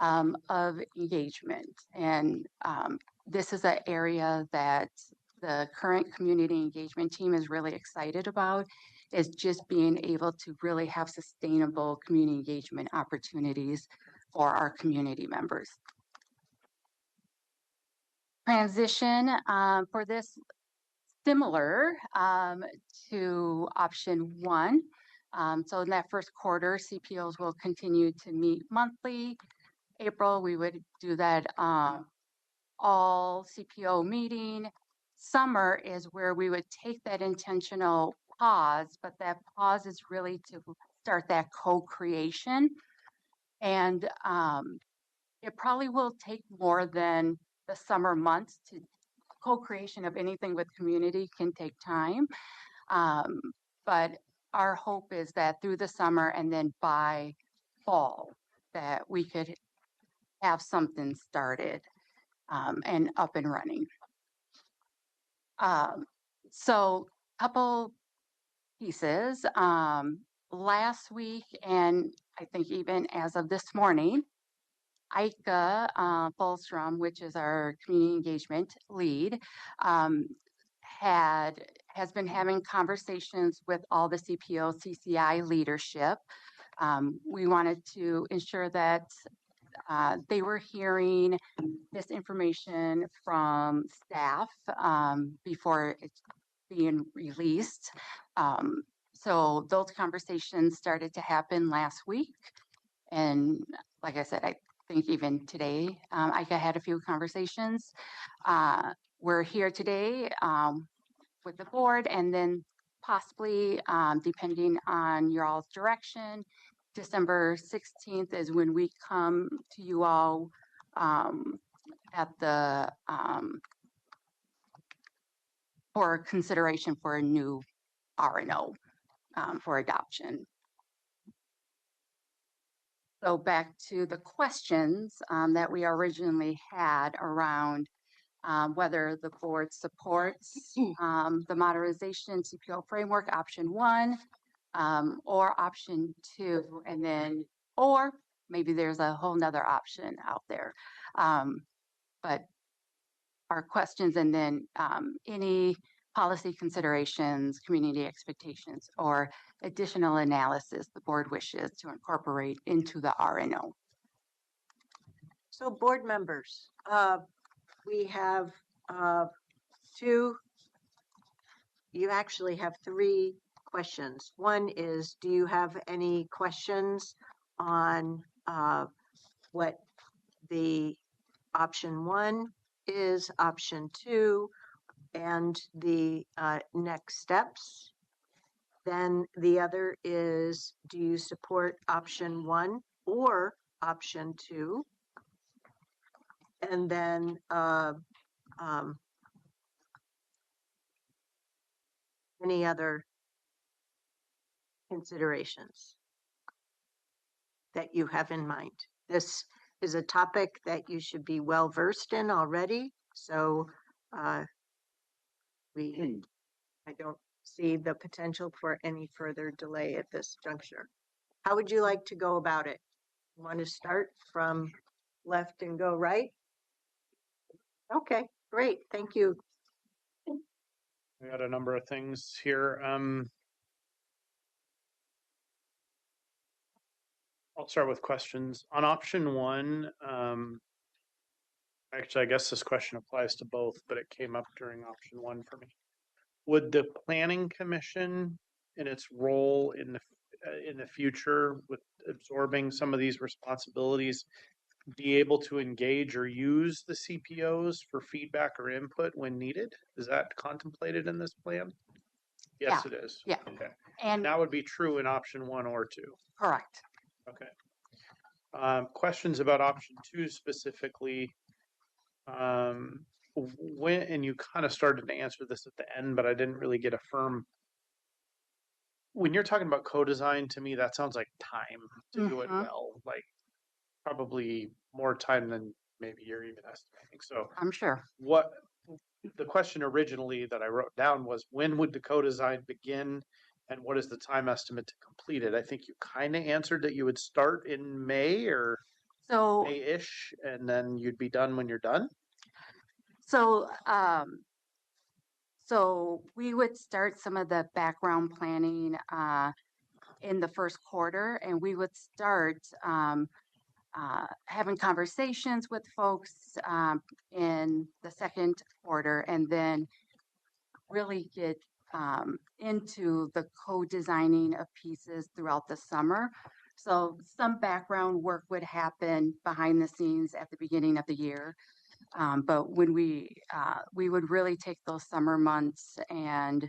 of engagement. And this is an area that the current community engagement team is really excited about, is just being able to really have sustainable community engagement opportunities for our community members. Transition for this, similar to option 1. So in that first quarter, CPOs will continue to meet monthly. April, we would do that all CPO meeting. Summer is where we would take that intentional pause, but that pause is really to start that co-creation. And it probably will take more than the summer months. To co-creation of anything with community can take time. But our hope is that through the summer and then by fall, that we could have something started and up and running. So couple pieces. Last week, and I think even as of this morning, Ika Fulstrom, which is our community engagement lead, has been having conversations with all the CPO, CCI leadership. We wanted to ensure that they were hearing this information from staff before it's being released. So those conversations started to happen last week. And like I said, I think even today, I had a few conversations. We're here today with the board, and then possibly, depending on your all's direction, December 16th is when we come to you all at the for consideration for a new RNO for adoption. So back to the questions that we originally had around whether the board supports the modernization CPO framework option 1 or option 2, and then, or maybe there's a whole nother option out there. But our questions, and then any policy considerations, community expectations, or additional analysis the board wishes to incorporate into the RNO. So board members, we have you actually have 3 questions. One is, do you have any questions on what the option 1 is, option 2, and the next steps? Then the other is, do you support option 1 or option 2? And then any other considerations that you have in mind? This is a topic that you should be well versed in already, so I don't see the potential for any further delay at this juncture. How would you like to go about it? Want to start from left and go right? Okay, great. Thank you. We got a number of things here. I'll start with questions. On option one, actually, I guess this question applies to both, but it came up during option one for me. Would the planning commission in its role in the future with absorbing some of these responsibilities be able to engage or use the CPOs for feedback or input when needed? Is that contemplated in this plan? Yes, it is. Yeah. Okay. And That would be true in option one or two. correct. Okay. Questions about option two specifically. When, and you kind of started to answer this at the end, but I didn't really get a firm. When you're talking about co-design, to me, that sounds like time to do it well, like probably more time than maybe you're even estimating. So I'm sure. what the question originally that I wrote down was, when would the co-design begin and what is the time estimate to complete it? I think you kind of answered that you would start in May or So, May-ish, and then you'd be done when you're done. so, so we would start some of the background planning in the first quarter, and we would start having conversations with folks in the second quarter, and then really get into the co-designing of pieces throughout the summer. So some background work would happen behind the scenes at the beginning of the year. But when we would really take those summer months and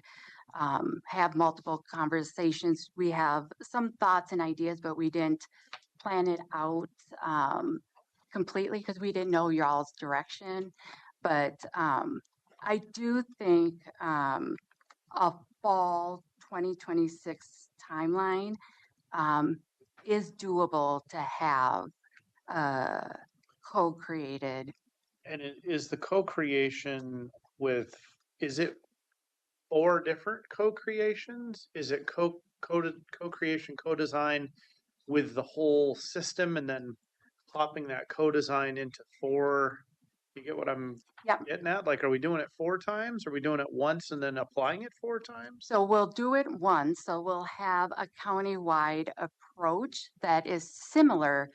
have multiple conversations. We have some thoughts and ideas, but we didn't plan it out completely because we didn't know y'all's direction. But I do think a fall 2026 timeline is doable to have co-created. And is the co-creation with, is it 4 different co-creations? Is it co-creation, co-design with the whole system and then plopping that co-design into 4? You get what I'm getting at? Like, are we doing it 4 times? Are we doing it once and then applying it 4 times? So we'll do it once. So we'll have a countywide approach that is similar,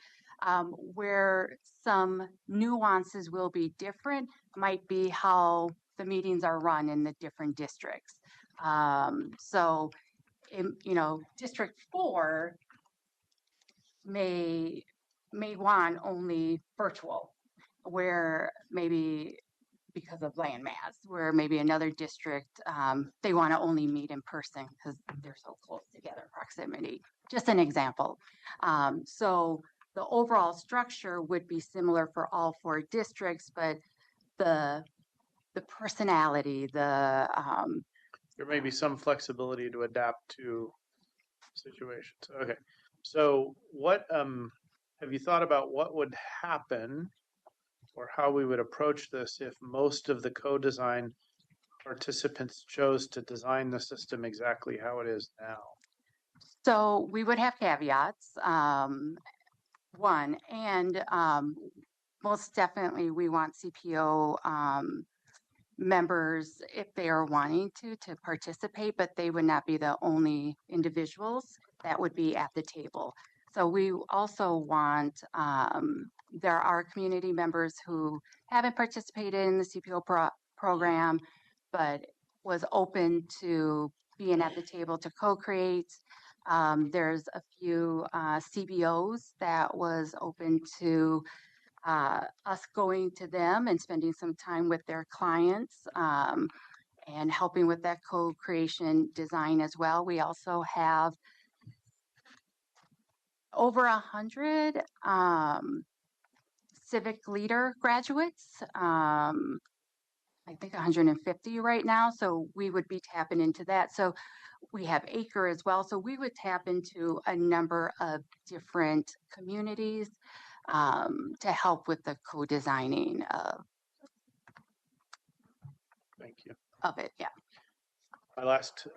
where some nuances will be different, might be how the meetings are run in the different districts. So, District 4 may want only virtual, where maybe because of land mass, where maybe another district, they want to only meet in person because they're so close together, proximity. Just an example. So the overall structure would be similar for all 4 districts, but the personality, there may be some flexibility to adapt to situations. Okay. So what have you thought about what would happen or how we would approach this if most of the co-design participants chose to design the system exactly how it is now? So we would have caveats. One, and most definitely we want CPO members, if they are wanting to participate, but they would not be the only individuals that would be at the table. So we also want, there are community members who haven't participated in the CPO program, but was open to being at the table to co-create. There's a few CBOs that was open to us going to them and spending some time with their clients and helping with that co-creation design as well. We also have over 100 civic leader graduates. I think 150 right now. So we would be tapping into that. So we have ACRE as well. So we would tap into a number of different communities to help with the co-designing Thank you. of it. Yeah. My last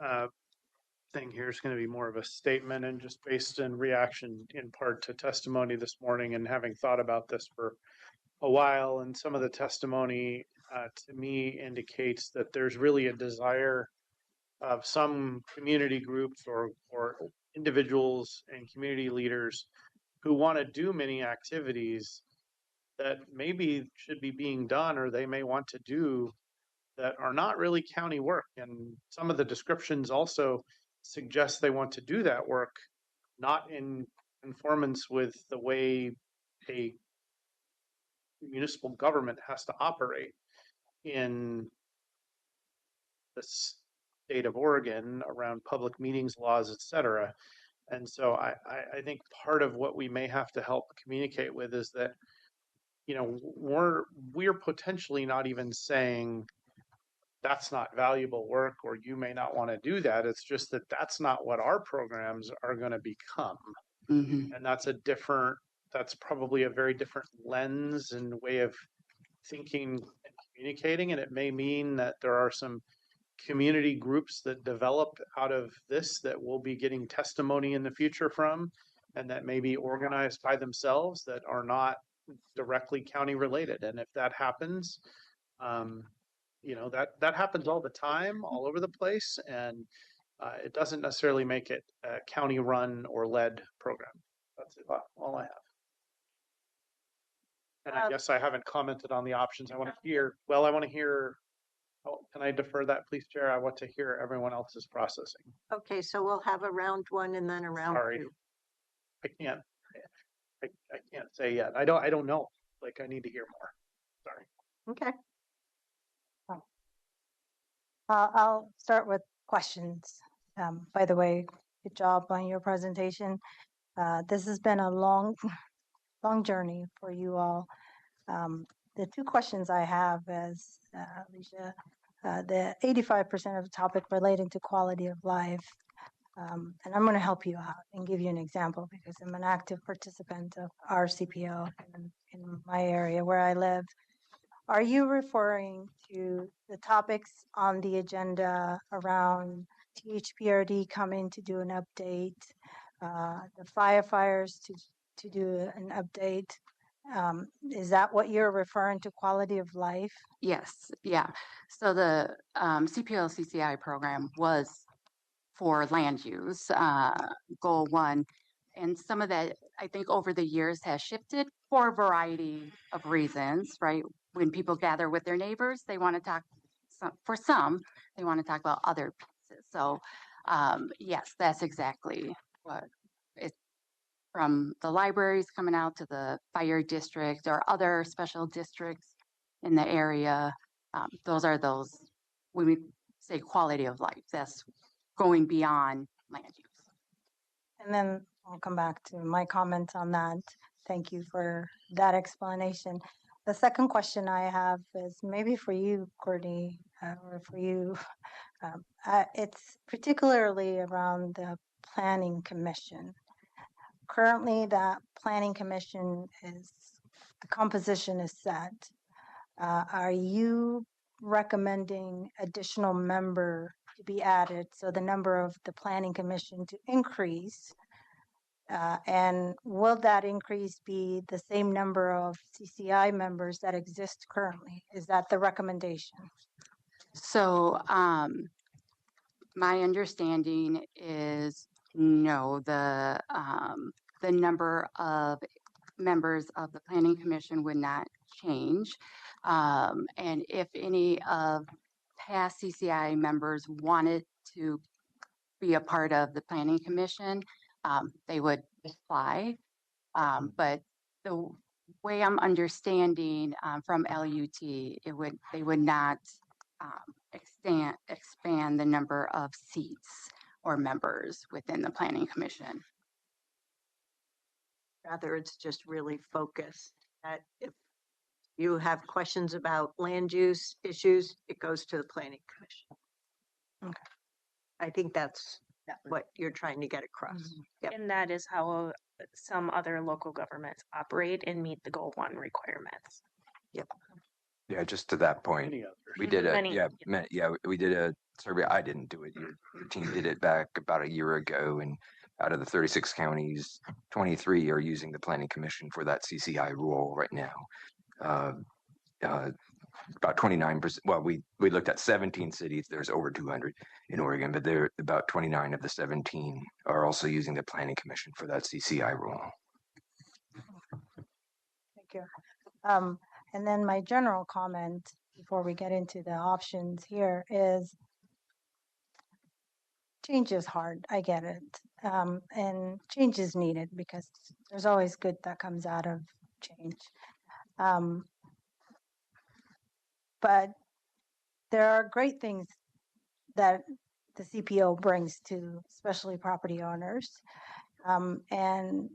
thing here is going to be more of a statement and just based in reaction in part to testimony this morning and having thought about this for a while. And some of the testimony to me indicates that there's really a desire of some community groups or individuals and community leaders who want to do many activities that maybe should be being done or they may want to do that are not really county work. And some of the descriptions also suggest they want to do that work not in conformance with the way a municipal government has to operate in the state of Oregon around public meetings laws, et cetera. And so I think part of what we may have to help communicate with is that, you know, we're potentially not even saying that's not valuable work or you may not want to do that. It's just that that's not what our programs are going to become. Mhm. And that's probably a very different lens and way of thinking and communicating. And it may mean that there are some community groups that develop out of this that we'll be getting testimony in the future from, and that may be organized by themselves that are not directly county related. And if that happens, you know, that happens all the time, all over the place, and it doesn't necessarily make it a county run or led program. That's all I have. And I guess I haven't commented on the options. I want to hear, oh, can I defer that, please, Chair? I want to hear everyone else's processing. Okay, so we'll have a round one and then a round Sorry. two. I can't say yet. I don't know. Like, I need to hear more. Sorry. Okay. I'll start with questions. By the way, good job on your presentation. This has been a long journey for you all. The two questions I have is, Alicia, the 85% of the topic relating to quality of life. And I'm going to help you out and give you an example because I'm an active participant of RCPO in my area where I live. Are you referring to the topics on the agenda around THPRD coming to do an update, the firefighters to do an update? Is that what you're referring to, quality of life? Yes, yeah. So the CPL CCI program was for land use, goal one. And some of that, I think, over the years has shifted for a variety of reasons, right? When people gather with their neighbors, they want to talk, for some, they want to talk about other pieces. So, yes, that's exactly what it's from the libraries coming out to the fire district or other special districts in the area. Those are those, when we say quality of life, that's going beyond land use. And then I'll come back to my comment on that. Thank you for that explanation. The second question I have is maybe for you, Courtney, or for you. It's particularly around the Planning Commission. Currently, that Planning Commission the composition is set. Are you recommending additional member to be added, so the number of the Planning Commission to increase? And will that increase be the same number of CCI members that exist currently? Is that the recommendation? So my understanding is no, the number of members of the Planning Commission would not change. And if any of past CCI members wanted to be a part of the Planning Commission, they would apply. But the way I'm understanding from LUT, they would not expand the number of seats or members within the Planning Commission. Rather, it's just really focused that if you have questions about land use issues, it goes to the Planning Commission. Okay. I think that's what you're trying to get across. Yep. And that is how some other local governments operate and meet the goal one requirements. Yep. Yeah, just to that point, Any others? we did Many, we did a survey. I didn't do it. Your team did it back about a year ago, and out of the 36 counties, 23 are using the Planning Commission for that CCI rule right now. Uh, about 29%. Well, we looked at 17 cities. There's over 200 in Oregon, but there about 29 of the 17 are also using the Planning Commission for that CCI rule. Thank you. And then my general comment before we get into the options here is change is hard. I get it. And change is needed because there's always good that comes out of change. But there are great things that the CPO brings to especially property owners. And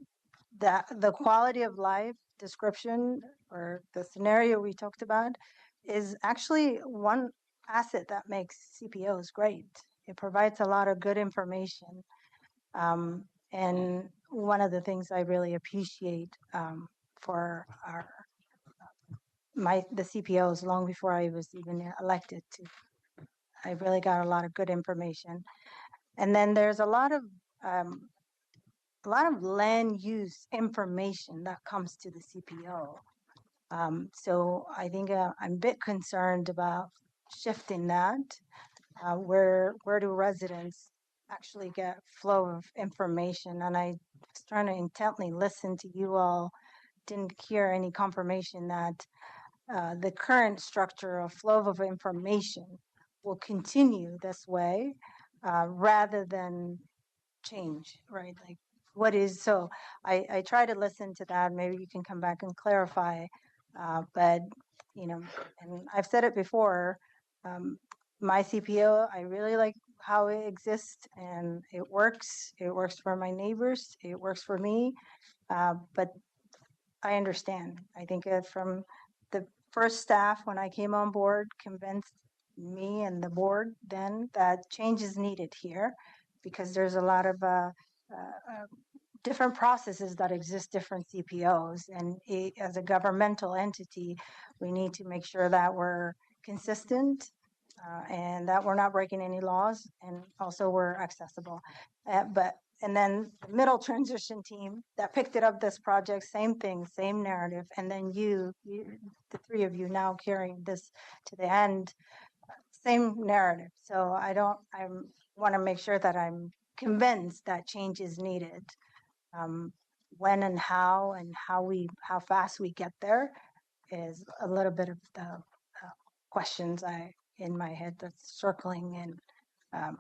that the quality of life description or the scenario we talked about is actually one asset that makes CPOs great. It provides a lot of good information. And one of the things I really appreciate for the CPOs long before I was even elected to, I really got a lot of good information. And then there's a lot of land use information that comes to the CPO. So I think I'm a bit concerned about shifting that. Where do residents actually get flow of information? And I was trying to intently listen to you all, didn't hear any confirmation that the current structure of flow of information will continue this way rather than change, right? Like what is, so I try to listen to that. Maybe you can come back and clarify. But, you know, and I've said it before, my CPO, I really like how it exists and it works. It works for my neighbors. It works for me. But I understand. I think from the first staff when I came on board convinced me and the board then that change is needed here because there's a lot of different processes that exist, different CPOs. And as a governmental entity, we need to make sure that we're consistent and that we're not breaking any laws and also we're accessible. And then the middle transition team that picked it up this project, same thing, same narrative. And then you, the three of you now carrying this to the end, same narrative. So I want to make sure that I'm convinced that change is needed. When and how fast we get there is a little bit of the questions in my head that's circling, and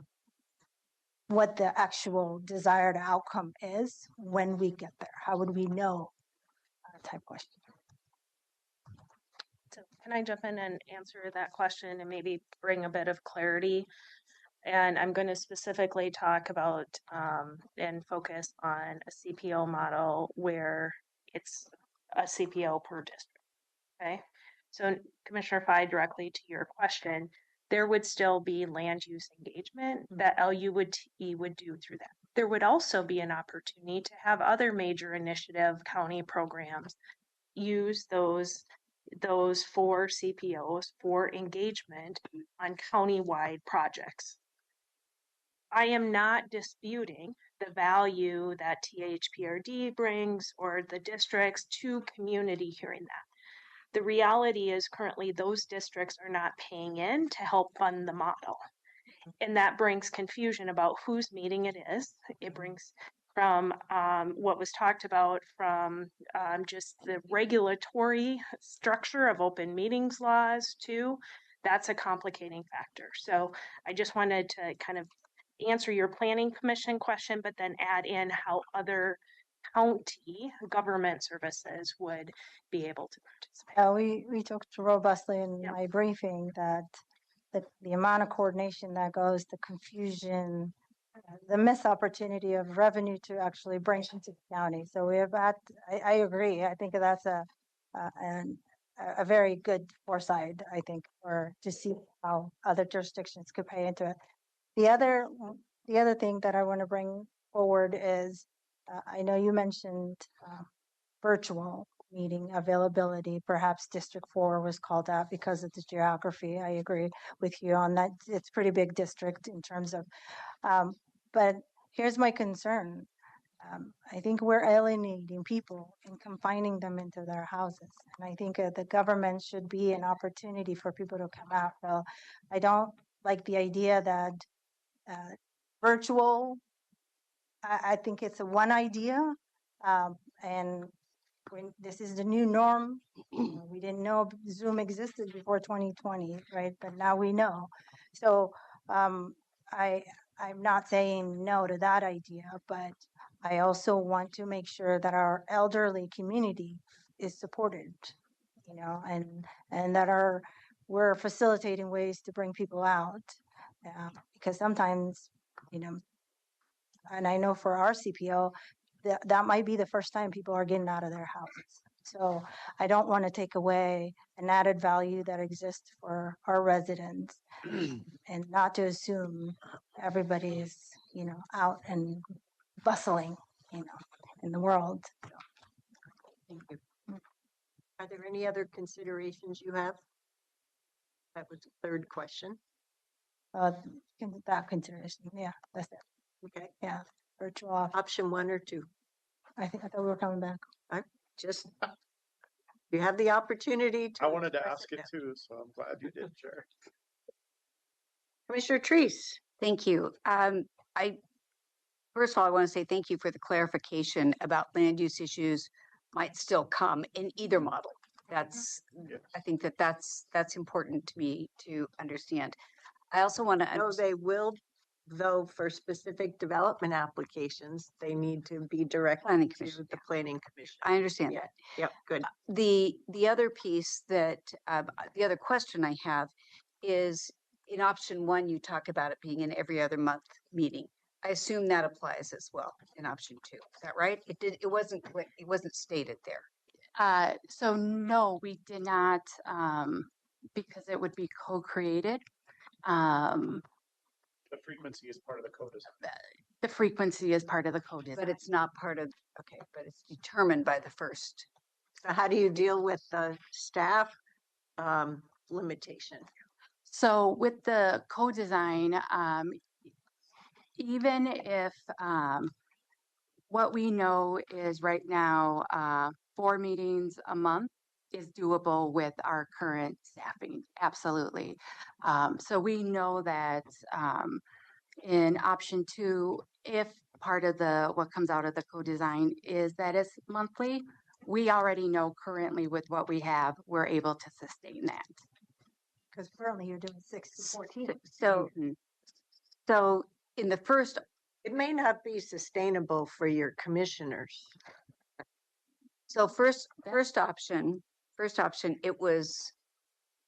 what the actual desired outcome is when we get there. How would we know? Type question. So can I jump in and answer that question and maybe bring a bit of clarity? And I'm going to specifically talk about and focus on a CPO model where it's a CPO per district. Okay. So Commissioner Fye, directly to your question, there would still be land use engagement that LUT would do through that. There would also be an opportunity to have other major initiative county programs use those 4 CPOs for engagement on county-wide projects. I am not disputing the value that THPRD brings or the districts to community hearing that. The reality is currently those districts are not paying in to help fund the model. And that brings confusion about whose meeting it is. It brings from what was talked about from just the regulatory structure of open meetings laws too. That's a complicating factor. So I just wanted to kind of answer your planning commission question, but then add in how other county government services would be able to participate. We talked robustly in my briefing that the amount of coordination that goes, the confusion, the missed opportunity of revenue to actually bring into the county. So we have had, I agree. I think that's a very good foresight, I think, or to see how other jurisdictions could pay into it. The other thing that I want to bring forward is, I know you mentioned virtual. meeting availability. Perhaps District 4 was called out because of the geography. I agree with you on that. It's pretty big district in terms of, but here's my concern. I think we're alienating people and confining them into their houses. And I think the government should be an opportunity for people to come out. So I don't like the idea that virtual, I think it's a one idea. And when this is the new norm, we didn't know Zoom existed before 2020, right? But now we know. So I'm not saying no to that idea, but I also want to make sure that our elderly community is supported, and that we're facilitating ways to bring people out, because sometimes, you know, and I know for our CPO, that might be the first time people are getting out of their houses. So I don't want to take away an added value that exists for our residents, and not to assume everybody is, out and bustling, in the world. Thank you. Are there any other considerations you have? That was the third question. That consideration, yeah, that's it. Okay. Yeah, virtual Option 1 or 2. I thought we were coming back. Just you have the opportunity to. I wanted to express ask it too, so I'm glad you did, Chair. Commissioner Treese. Thank you. First of all, I want to say thank you for the clarification about land use issues might still come in either model. Yes. I think that's important to me to understand. I also want to No, they will, though, for specific development applications, they need to be directed Planning to Commission, the Planning Commission. I understand Yeah. that. Yep, good. The other piece that the other question I have is in option 1, you talk about it being an every other month meeting. I assume that applies as well in option 2. Is that right? It wasn't stated there. So no, we did not, because it would be co-created. The frequency is part of the code. The frequency is part of the code. But it's not part of, okay, but it's determined by the first. So how do you deal with the staff limitation? So with the co-design, even if what we know is right now, 4 meetings a month is doable with our current staffing. Absolutely. So we know that in option 2, if part of what comes out of the co-design is that it's monthly, we already know currently with what we have, we're able to sustain that. Because currently you're doing 6 to 14. So in the first, It may not be sustainable for your commissioners. so first option,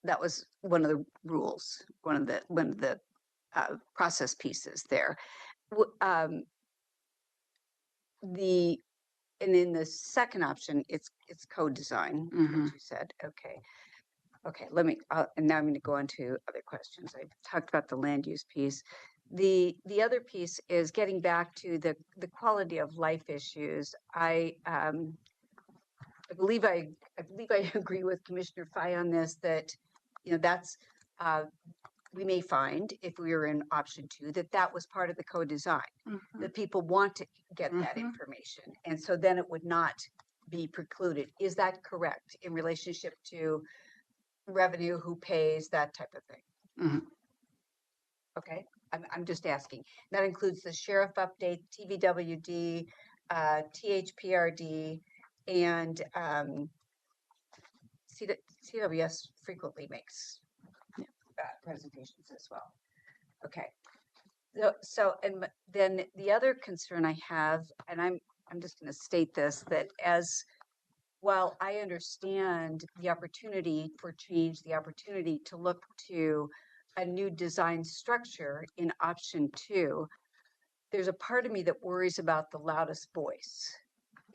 that was one of the rules, one of the process pieces there. And in the second option, it's co-design, what you said. Okay. Let me, and now I'm going to go on to other questions. I talked about the land use piece. The other piece is getting back to the quality of life issues. I believe I agree with Commissioner Fye on this, that, that's, we may find if we were in option 2, that was part of the co-design, that people want to get that information. And so then it would not be precluded. Is that correct in relationship to revenue, who pays, that type of thing? Okay, I'm just asking. That includes the sheriff update, TVWD, THPRD, and CWS frequently makes presentations as well. Okay. So and then the other concern I have, and I'm just going to state this, that while I understand the opportunity for change, the opportunity to look to a new design structure in option 2, there's a part of me that worries about the loudest voice.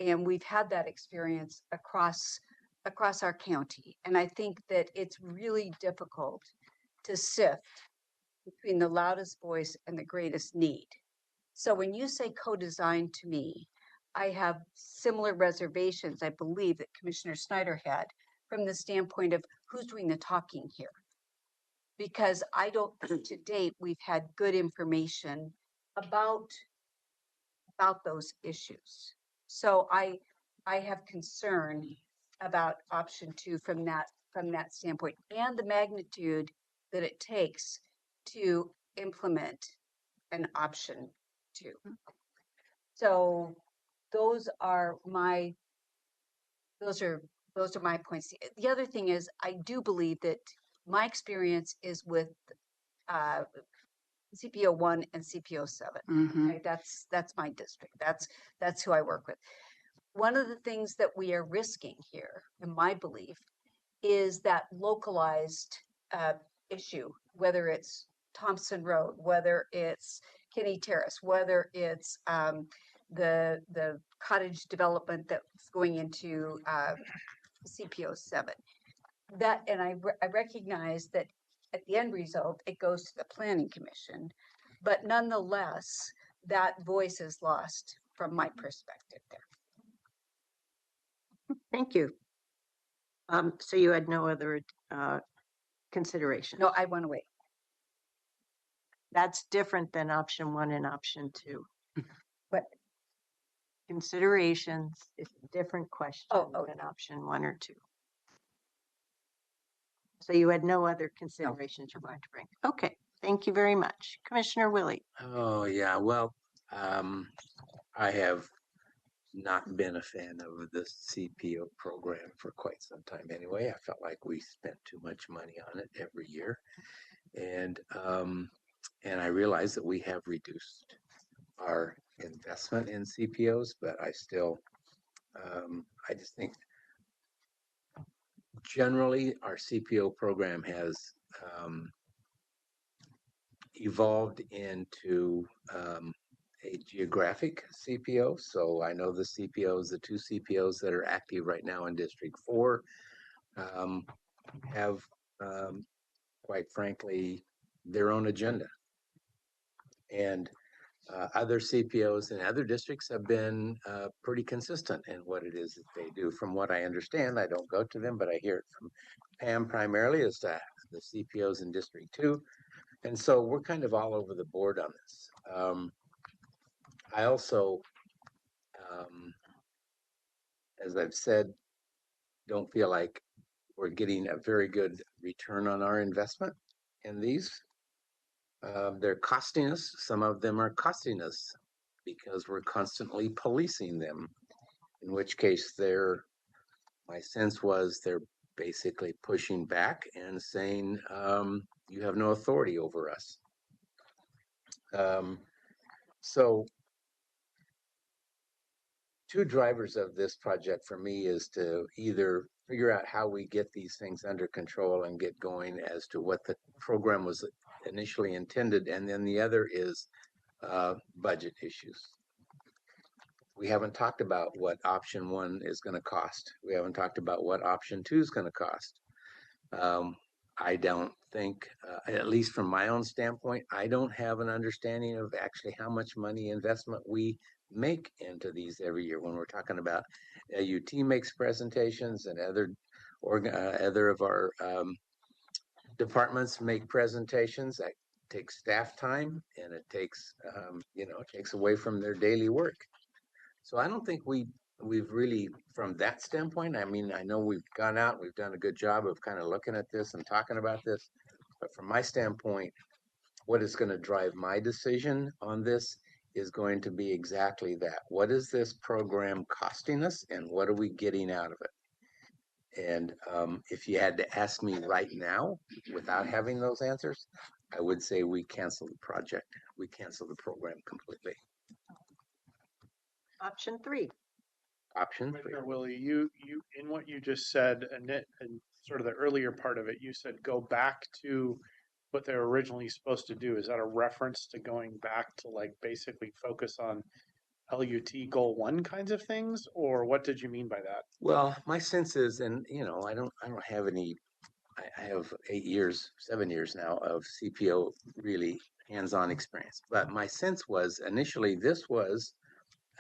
And we've had that experience across our county. And I think that it's really difficult to sift between the loudest voice and the greatest need. So when you say co-design to me, I have similar reservations, I believe, that Commissioner Snyder had from the standpoint of who's doing the talking here. Because I don't think to date we've had good information about those issues. So I have concern about option 2 from that standpoint and the magnitude that it takes to implement an option 2. So those are my points. The other thing is I do believe that my experience is with CPO 1 and CPO 7. Okay, that's my district. That's who I work with. One of the things that we are risking here, in my belief, is that localized issue, whether it's Thompson Road, whether it's Kinney Terrace, whether it's the cottage development that's going into CPO 7. That, and I recognize that at the end result, it goes to the Planning Commission, but nonetheless, that voice is lost from my perspective there. Thank you. So you had no other consideration? No, I want to wait. That's different than option 1 and option 2. But considerations is a different question Oh. than option 1 or 2. So you had no other considerations you're going to bring. Okay, thank you very much. Commissioner Willie. Oh, yeah, well, I have not been a fan of the CPO program for quite some time anyway. I felt like we spent too much money on it every year. And I realize that we have reduced our investment in CPOs, but I still, I just think generally our CPO program has evolved into a geographic CPO. So I know the CPOs, the 2 CPOs that are active right now in District 4 have, quite frankly, their own agenda. And other CPOs in other districts have been pretty consistent in what it is that they do. From what I understand, I don't go to them, but I hear it from Pam primarily as to the CPOs in District 2. And so we're kind of all over the board on this. I also, as I've said, don't feel like we're getting a very good return on our investment in these. They're costing us. Some of them are costing us because we're constantly policing them, in which case my sense was they're basically pushing back and saying, you have no authority over us. So 2 drivers of this project for me is to either figure out how we get these things under control and get going as to what the program was initially intended, and then the other is budget issues. We haven't talked about what option 1 is going to cost. We haven't talked about what option 2 is going to cost. I don't think, at least from my own standpoint, I don't have an understanding of actually how much money investment we make into these every year. When we're talking about UT makes presentations and other of our departments make presentations, that takes staff time and it takes, it takes away from their daily work. So I don't think we've really, from that standpoint, I mean, I know we've gone out, we've done a good job of kind of looking at this and talking about this, but from my standpoint, what is going to drive my decision on this is going to be exactly that. What is this program costing us and what are we getting out of it? And if you had to ask me right now, without having those answers, I would say we cancel the project. We cancel the program completely. Option 3. Option 3. Commissioner Willie, you in what you just said and sort of the earlier part of it, you said go back to what they were originally supposed to do. Is that a reference to going back to like basically focus on LUT goal 1 kinds of things, or what did you mean by that? Well, my sense is, and I don't have any. I have 7 years now of CPO really hands-on experience. But my sense was initially this was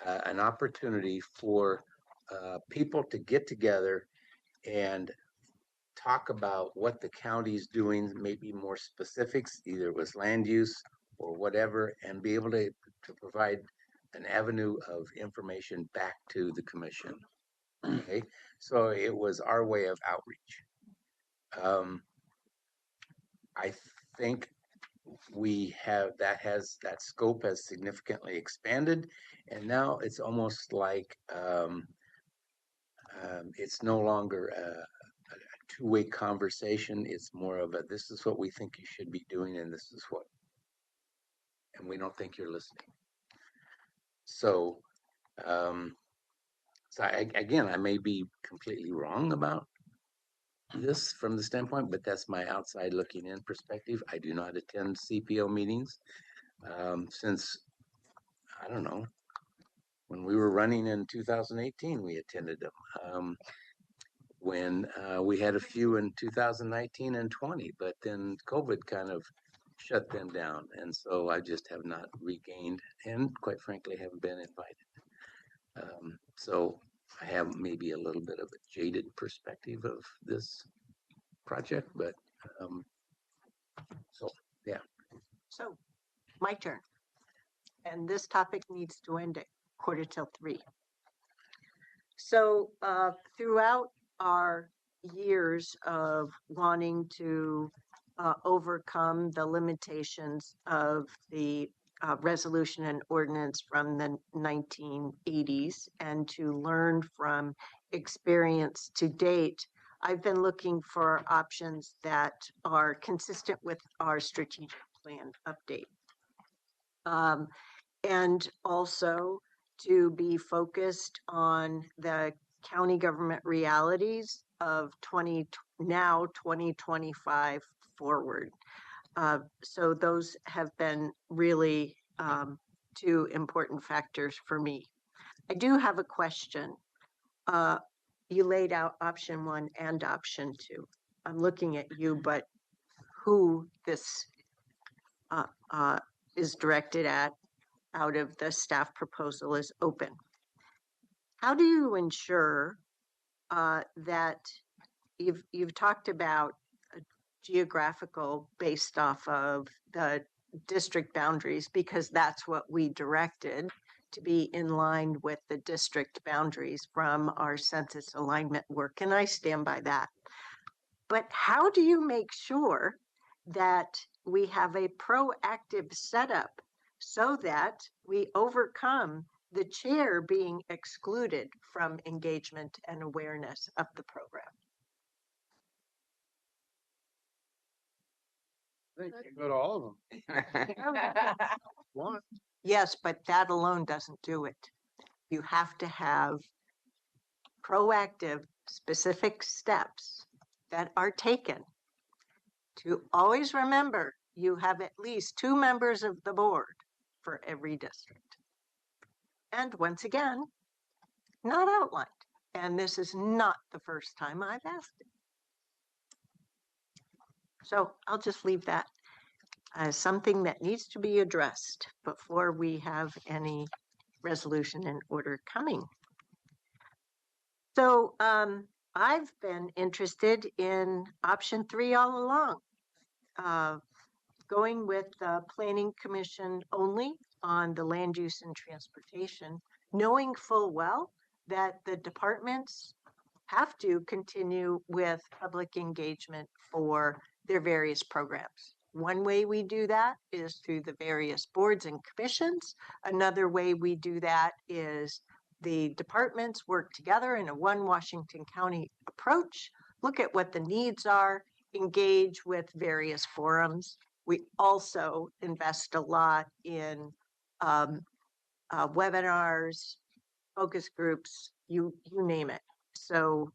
an opportunity for people to get together and talk about what the county's doing, maybe more specifics, either with land use or whatever, and be able to provide an avenue of information back to the commission. Okay, so it was our way of outreach. I think that scope has significantly expanded, and now it's almost like it's no longer a two-way conversation. It's more of a, this is what we think you should be doing, and this is what, and we don't think you're listening. So, again, I may be completely wrong about this from the standpoint, but that's my outside looking in perspective. I do not attend CPO meetings since, I don't know, when we were running in 2018, we attended them. When we had a few in 2019 and 20, but then COVID kind of shut them down. And so I just have not regained, and quite frankly, haven't been invited. So I have maybe a little bit of a jaded perspective of this project, but so, yeah. So, my turn. And this topic needs to end at 2:45. So, throughout our years of wanting to overcome the limitations of the resolution and ordinance from the 1980s and to learn from experience to date, I've been looking for options that are consistent with our strategic plan update. And also to be focused on the county government realities of 2025 forward. So those have been really two important factors for me. I do have a question. You laid out option 1 and option 2. I'm looking at you, but who this is directed at out of the staff proposal is open. How do you ensure that you've talked about geographical based off of the district boundaries, because that's what we directed to be in line with the district boundaries from our census alignment work, and I stand by that. But how do you make sure that we have a proactive setup so that we overcome the chair being excluded from engagement and awareness of the program? Go to all of them. One. Yes, but that alone doesn't do it. You have to have proactive, specific steps that are taken to always remember you have at least 2 members of the board for every district. And once again, not outlined. And this is not the first time I've asked it. So I'll just leave that as something that needs to be addressed before we have any resolution and order coming. So I've been interested in option 3 all along, going with the Planning Commission only on the land use and transportation, knowing full well that the departments have to continue with public engagement for their various programs. One way we do that is through the various boards and commissions. Another way we do that is the departments work together in a one Washington County approach, look at what the needs are, engage with various forums. We also invest a lot in webinars, focus groups, you name it. So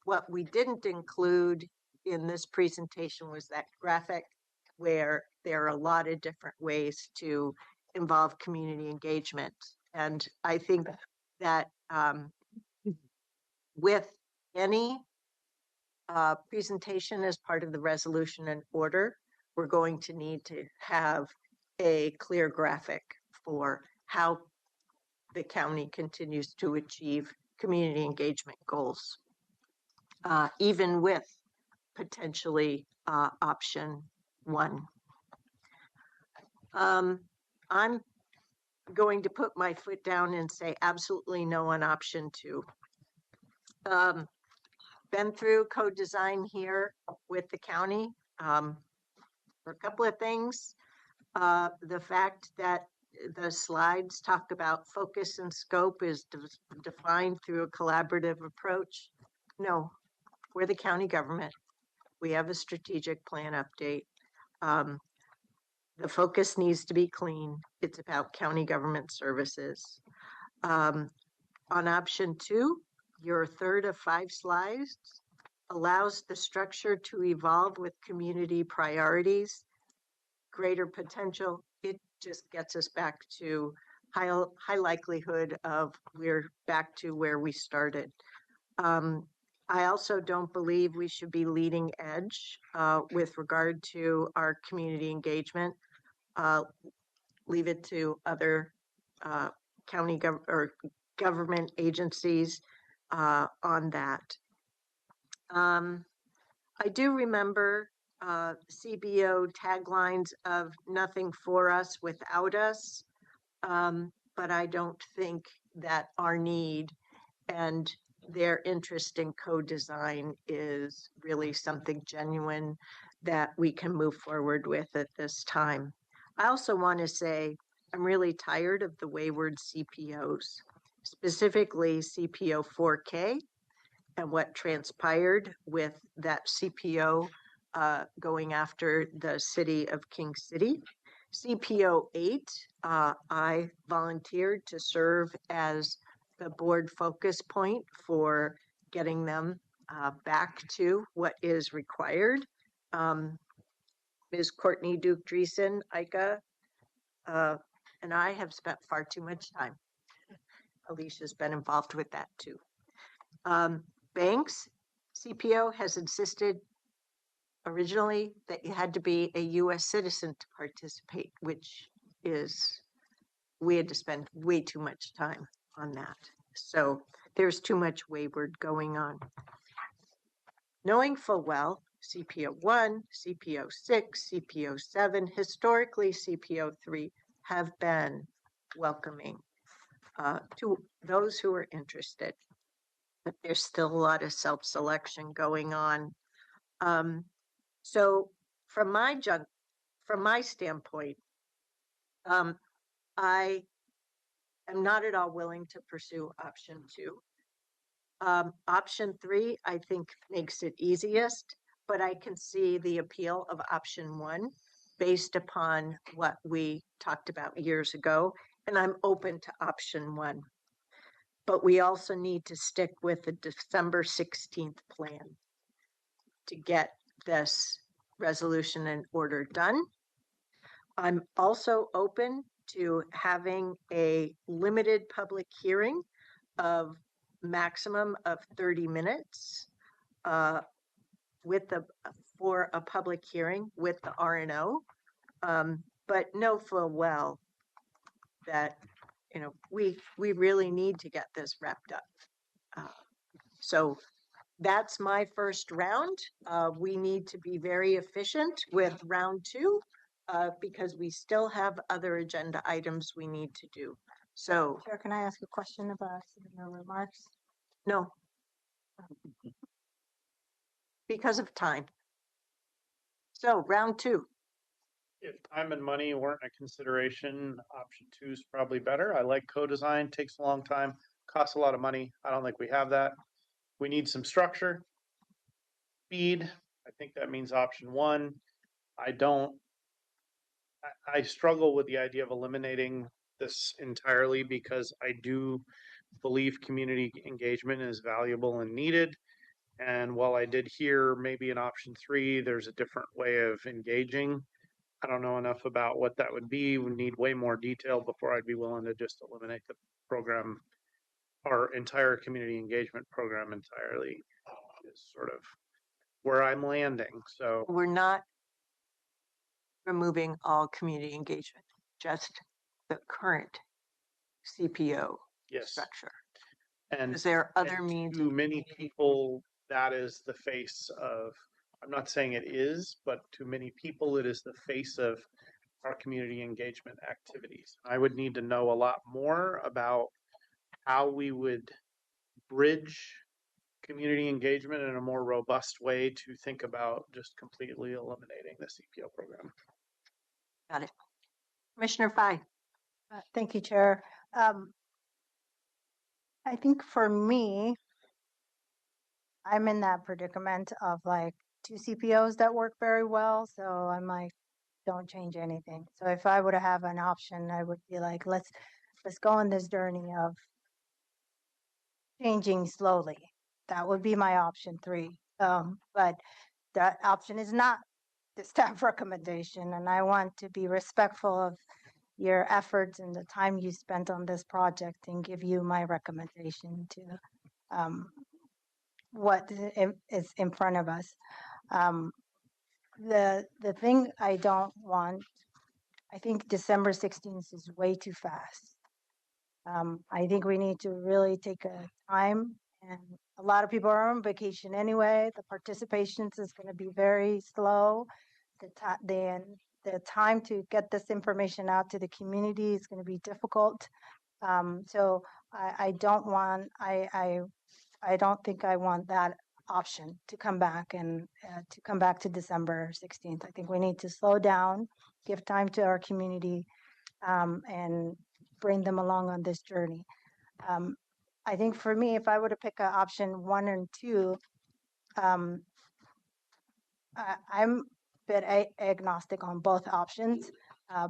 what we didn't include in this presentation was that graphic where there are a lot of different ways to involve community engagement. And I think that with any presentation as part of the resolution and order, we're going to need to have a clear graphic for how the county continues to achieve community engagement goals, even with potentially option 1. I'm going to put my foot down and say absolutely no on option 2. Been through co-design here with the county for a couple of things. The fact that the slides talk about focus and scope is defined through a collaborative approach. No, we're the county government. We have a strategic plan update. The focus needs to be clean. It's about county government services. On option 2, your third of 5 slides allows the structure to evolve with community priorities, greater potential. It just gets us back to high likelihood of we're back to where we started. I also don't believe we should be leading edge with regard to our community engagement. Leave it to other county government agencies on that. I do remember CBO taglines of nothing for us without us, but I don't think that our need and their interest in co-design is really something genuine that we can move forward with at this time. I also want to say I'm really tired of the wayward CPOs, specifically CPO 4K and what transpired with that CPO going after the city of King City. CPO 8, I volunteered to serve as the board focus point for getting them back to what is required. Ms. Courtney Duke Dreesen, ICA, and I have spent far too much time. Alicia's been involved with that too. Banks, CPO has insisted originally that you had to be a U.S. citizen to participate, which is, we had to spend way too much time on that. So there's too much wayward going on. Knowing full well, CPO 1, CPO 6, CPO 7, historically CPO 3 have been welcoming to those who are interested. But there's still a lot of self-selection going on. So from my standpoint, I am not at all willing to pursue option 2. Option 3, I think, makes it easiest, but I can see the appeal of option 1 based upon what we talked about years ago, and I'm open to option 1. But we also need to stick with the December 16th plan to get this resolution and order done. I'm also open to having a limited public hearing of maximum of 30 minutes for a public hearing with the RNO, but know full well that we really need to get this wrapped up. So that's my first round. We need to be very efficient with round 2 because we still have other agenda items we need to do. So, Chair, can I ask a question about your remarks? no, because of time. So round 2. If time and money weren't a consideration, option 2 is probably better. I like co-design, takes a long time, costs a lot of money. I don't think we have that. We need some structure, speed. I think that means option 1. I struggle with the idea of eliminating this entirely because I do believe community engagement is valuable and needed. And while I did hear maybe in option 3, there's a different way of engaging. I don't know enough about what that would be. We need way more detail before I'd be willing to just eliminate the program. Our entire community engagement program entirely is sort of where I'm landing. So We're not removing all community engagement, just the current CPO Yes. structure? And Is there other and means? to many people, that is the face of, I'm not saying it is, but to many people, it is the face of our community engagement activities. I would need to know a lot more about how we would bridge community engagement in a more robust way to think about just completely eliminating the CPO program. Got it. Commissioner Fye. Thank you, Chair. I think for me, I'm in that predicament of like two CPOs that work very well. So I'm like, don't change anything. So if I would have an option, I would be like, let's go on this journey of changing slowly. That would be my option 3. But that option is not the staff recommendation, and I want to be respectful of your efforts and the time you spent on this project and give you my recommendation to what is in front of us. The thing I don't want, I think December 16th is way too fast. I think we need to really take a time, and a lot of people are on vacation anyway. The participations is going to be very slow. The time to get this information out to the community is going to be difficult. So I don't want, I don't think I want that option to come back and to come back to December 16th. I think we need to slow down, give time to our community, and bring them along on this journey. I think for me, if I were to pick an option 1 and 2, I'm a bit agnostic on both options,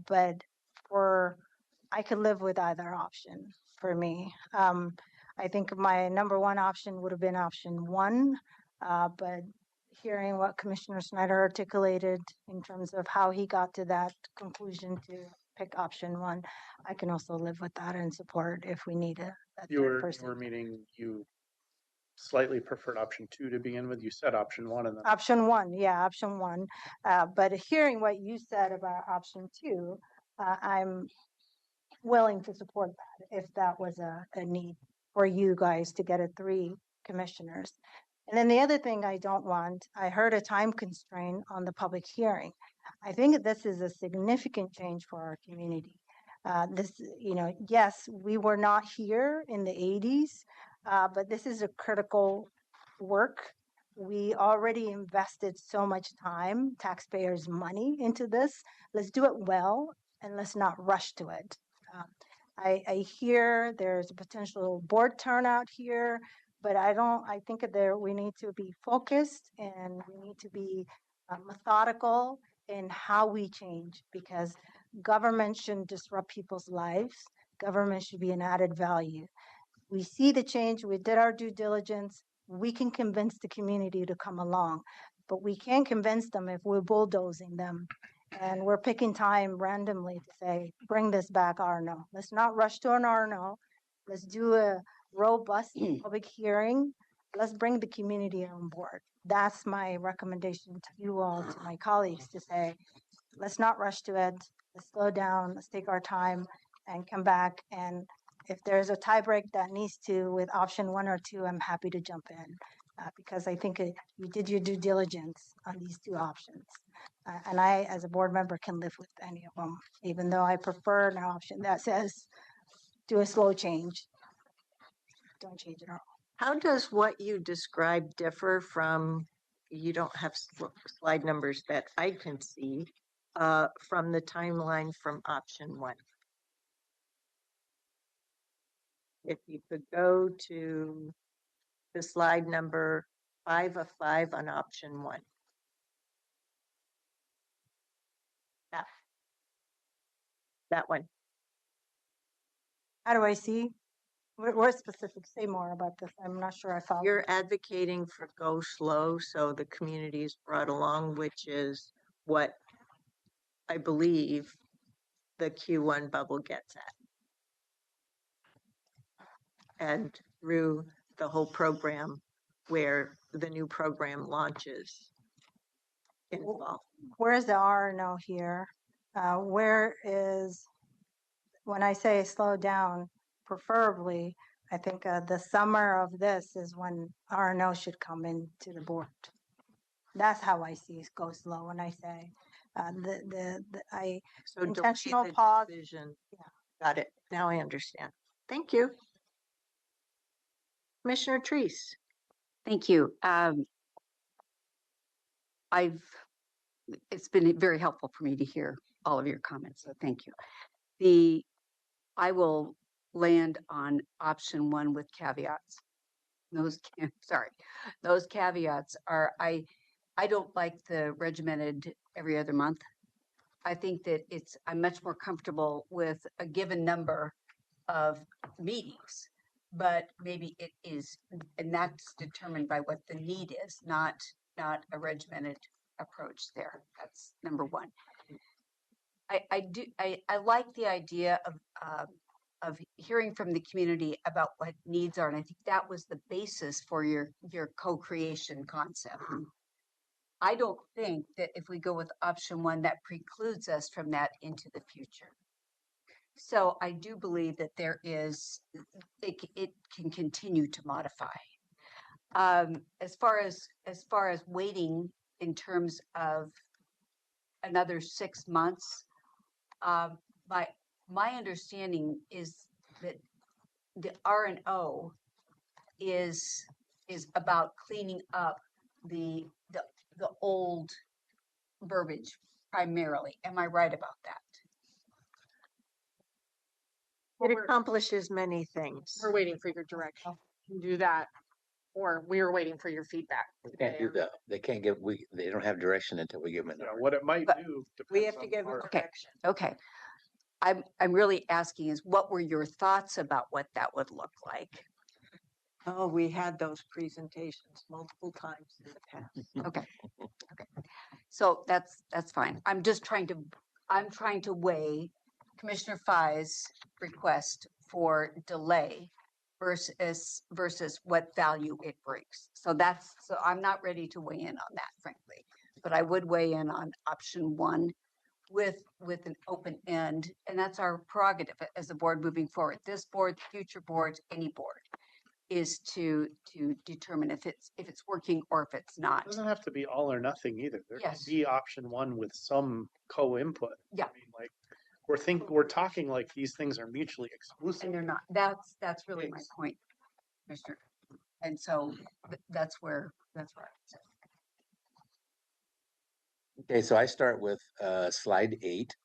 but I could live with either option for me. I think my number 1 option would have been option 1, but hearing what Commissioner Snyder articulated in terms of how he got to that conclusion to pick option 1, I can also live with that and support if we need a You third were person. meaning you slightly preferred option 2 to begin with. You said option 1 and then Option 1, yeah, option 1. But hearing what you said about option 2, I'm willing to support that if that was a need for you guys to get 3 commissioners. And then the other thing I don't want, I heard a time constraint on the public hearing. I think this is a significant change for our community. Yes, we were not here in the 80s, but this is a critical work. We already invested so much time, taxpayers' money into this. Let's do it well and let's not rush to it. I hear there's a potential board turnout here, but I think we need to be focused and we need to be methodical in how we change, because government shouldn't disrupt people's lives. Government should be an added value. We see the change, we did our due diligence, we can convince the community to come along, but we can't convince them if we're bulldozing them and we're picking time randomly to say, bring this back RNO. Let's not rush to an RNO. Let's do a robust public hearing. Let's bring the community on board. That's my recommendation to you all, to my colleagues, to say, let's not rush to it. Let's slow down. Let's take our time and come back. And if there's a tie break that needs to with option 1 or 2, I'm happy to jump in because I think you did your due diligence on these 2 options. And I, as a board member, can live with any of them, even though I prefer an option that says do a slow change. Don't change it at all. How does what you described differ from, you don't have slide numbers that I can see, from the timeline from option 1? If you could go to the slide number 5 of 5 on option 1. That one. How do I see? We're specific. Say more about this. I'm not sure I follow. You're advocating for go slow so the community is brought along, which is what I believe the Q1 bubble gets at. And through the whole program where the new program launches in fall. Where's the RNO here? Where is, when I say slow down, preferably, I think the summer of this is when R&O should come into the board. That's how I see it go slow when I say So delay intentional the pause. decision. Yeah. Got it. Now I understand. Thank you. Commissioner Treese. Thank you. It's been very helpful for me to hear all of your comments, so thank you. I will land on option one with caveats. Those caveats are, I don't like the regimented every other month. I think that I'm much more comfortable with a given number of meetings, but maybe it is, and that's determined by what the need is, not a regimented approach there. That's number one. I like the idea of hearing from the community about what needs are, and I think that was the basis for your co-creation concept. I don't think that if we go with option one, that precludes us from that into the future. So I do believe that it can continue to modify. As far as waiting in terms of another 6 months, my understanding is that the R&O is about cleaning up the old verbiage primarily. Am I right about that? It accomplishes many things. We're waiting for your direction. You can do that, or we were waiting for your feedback. They can't do that. They can't give, they don't have direction until we give them Yeah, it. what it might But do. We depends have to on give them our- direction. Okay. I'm really asking is what were your thoughts about what that would look like? Oh, we had those presentations multiple times in the past. Okay. So that's fine. I'm trying to weigh Commissioner Fai's request for delay versus what value it brings. So I'm not ready to weigh in on that, frankly, but I would weigh in on option one with an open end, and that's our prerogative as a board moving forward. This board, future boards, any board, is to determine if it's working or if it's It not. doesn't have to be all or nothing either. There can Yes. be option one with some co-input. Yeah. I mean, like, we're talking like these things are mutually exclusive. And they're not. That's really my point, Commissioner. And so that's where I'm at. Okay, so I start with slide 8.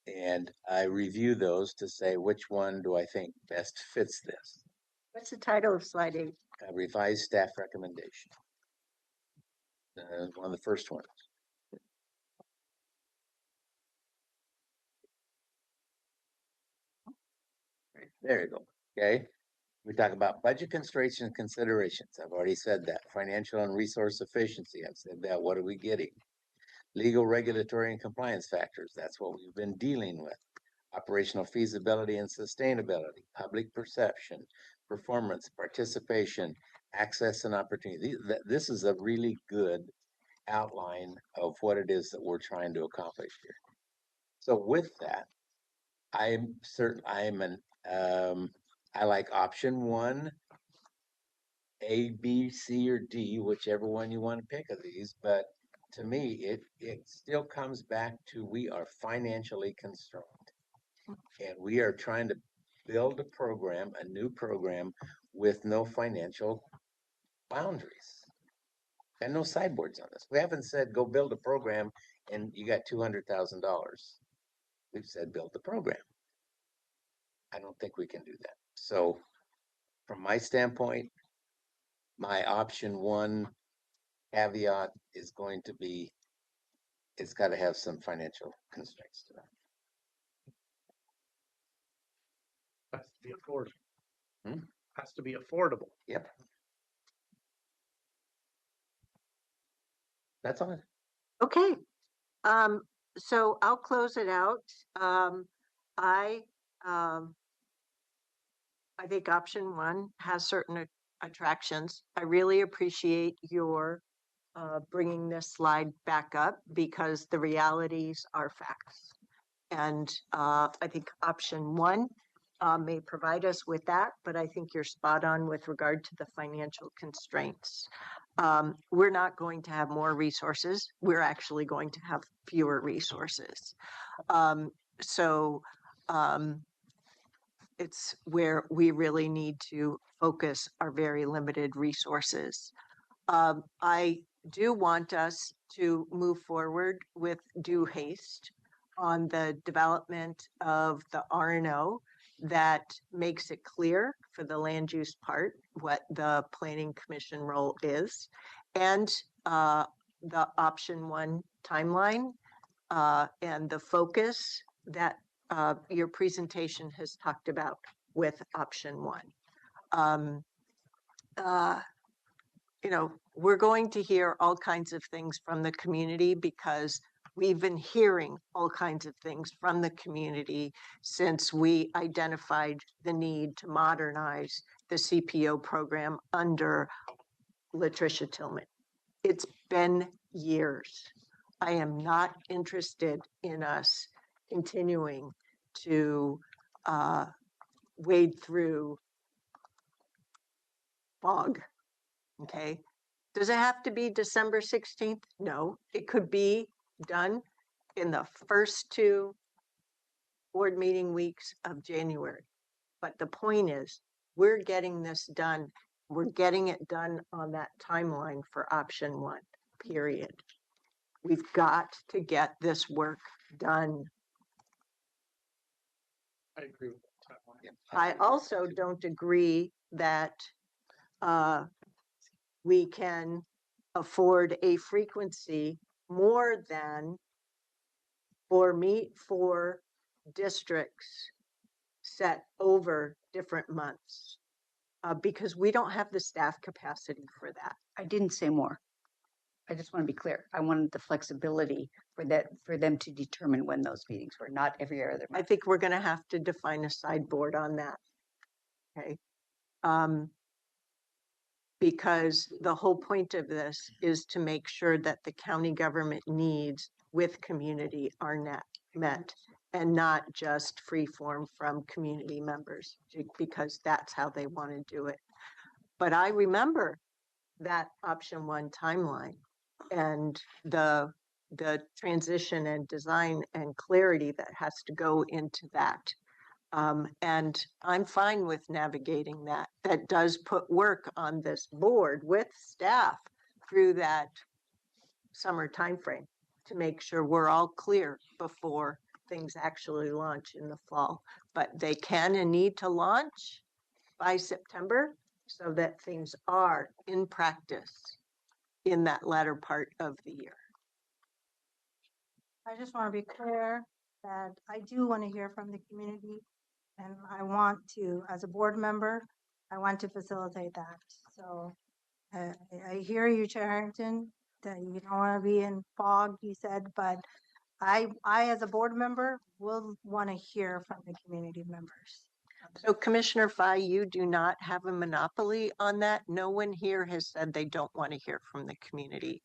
And I review those to say which one do I think best fits this. What's the title of slide 8? A revised staff recommendation. One of the first ones. There you go. Okay. We talk about budget constraints and considerations. I've already said that. Financial and resource efficiency. I've said that. What are we getting? Legal, regulatory, and compliance factors. That's what we've been dealing with. Operational feasibility and sustainability, public perception, performance, participation, access and opportunity. This is a really good outline of what it is that we're trying to accomplish here. So with that, I'm certain I like option one, A, B, C, or D, whichever one you want to pick of these, but to me, it still comes back to we are financially constrained. And we are trying to build a new program with no financial boundaries and no sideboards on this. We haven't said go build a program and you got $200,000. We've said build the program. I don't think we can do that. So from my standpoint, my option one caveat is going to be, it's got to have some financial constraints to it. Has to be affordable. Hmm? Has to be affordable. Yep. That's all. Okay. So I'll close it out. I think option one has certain attractions. I really appreciate your bringing this slide back up because the realities are facts. And I think option one may provide us with that, but I think you're spot on with regard to the financial constraints. We're not going to have more resources. We're actually going to have fewer resources. So it's where we really need to focus our very limited resources. I do want us to move forward with due haste on the development of the RNO that makes it clear for the land use part what the planning commission role is, and the option one timeline and the focus that your presentation has talked about with option one. You know, we're going to hear all kinds of things from the community because we've been hearing all kinds of things from the community since we identified the need to modernize the CPO program under Latricia Tillman. It's been years. I am not interested in us continuing to wade through fog. Okay. Does it have to be December 16th? No, it could be done in the first 2 board meeting weeks of January. But the point is, we're getting this done. We're getting it done on that timeline for option one, period. We've got to get this work done. I agree with that timeline. Yeah, I also don't agree that we can afford a frequency more than for districts set over different months because we don't have the staff capacity for that. I didn't say more. I just want to be clear. I wanted the flexibility for them to determine when those meetings were, not every other I month. think we're going to have to define a sideboard on that. Okay. Because the whole point of this is to make sure that the county government needs with community are met and not just free form from community members because that's how they want to do it. But I remember that option one timeline and the transition and design and clarity that has to go into that. And I'm fine with navigating that. That does put work on this board with staff through that summer timeframe to make sure we're all clear before things actually launch in the fall. But they can and need to launch by September so that things are in practice in that latter part of the year. I just want to be clear that I do want to hear from the community, and I want to, as a board member, I want to facilitate that. So I hear you, Chair Harrington, that you don't want to be in fog, you said, but I as a board member will want to hear from the community members. So Commissioner Fye, you do not have a monopoly on that. No one here has said they don't want to hear from the community.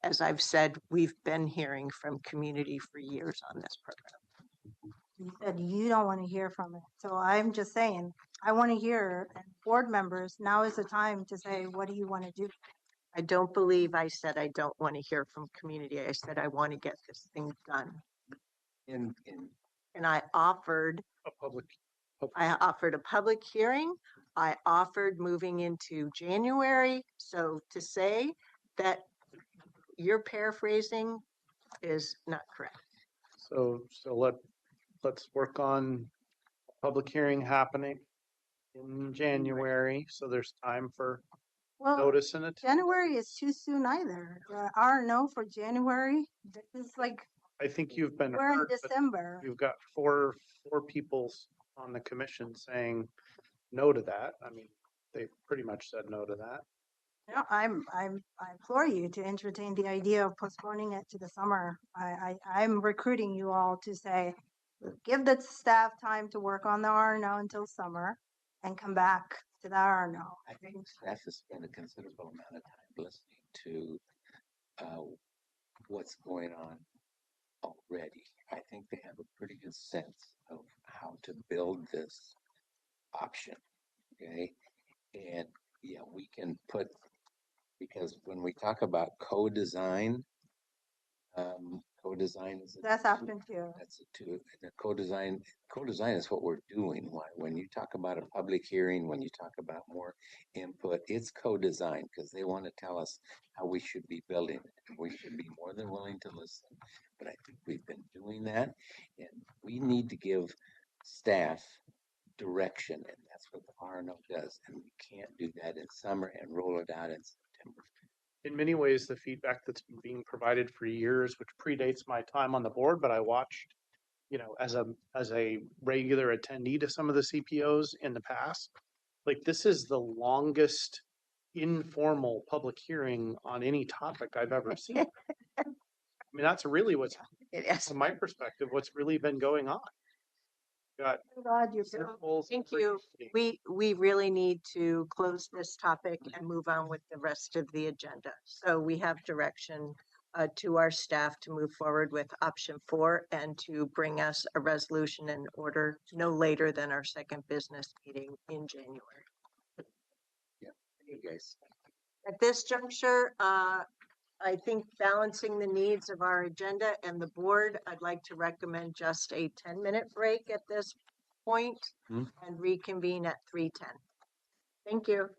As I've said, we've been hearing from community for years on this program. You said you don't want to hear from it. So I'm just saying, I want to hear, and board members, now is the time to say, what do you want to do? I don't believe I said I don't want to hear from community. I said I want to get this thing done. In And I offered A public. a public hearing. I offered moving into January. So to say that you're paraphrasing is not correct. So let's work on public hearing happening in January, so there's time for Well, notice in it. January is too soon either. R&O for January, this is like, I think you've been we're in heard, but December. you've got four people on the commission saying no to that. I mean, they pretty much said no to that. You know, I implore you to entertain the idea of postponing it to the summer. I'm recruiting you all to say, give the staff time to work on the R&O until summer and come back to the R&O. I think staff has spent a considerable amount of time listening to what's going on already. I think they have a pretty good sense of how to build this option, okay? And yeah, we can put, because when we talk about co-design is. That's option two. That's a two, the co-design is what we're doing. When you talk about a public hearing, when you talk about more input, it's co-design because they want to tell us how we should be building it. And we should be more than willing to listen. But I think we've been doing that, and we need to give staff direction, and that's what the RNO does. And we can't do that in summer and roll it out in September. In many ways, the feedback that's been being provided for years, which predates my time on the board, but I watched, as a regular attendee to some of the CPOs in the past, like this is the longest informal public hearing on any topic I've ever seen. I mean, that's really what's, It is. from my perspective, what's really been going on. Got I'm glad you. circles, Thank you. We really need to close this topic and move on with the rest of the agenda. So we have direction to our staff to move forward with option 4 and to bring us a resolution in order no later than our second business meeting in January. You guys. At this juncture, I think balancing the needs of our agenda and the board, I'd like to recommend just a 10-minute break at this point and reconvene at 3:10. Thank you.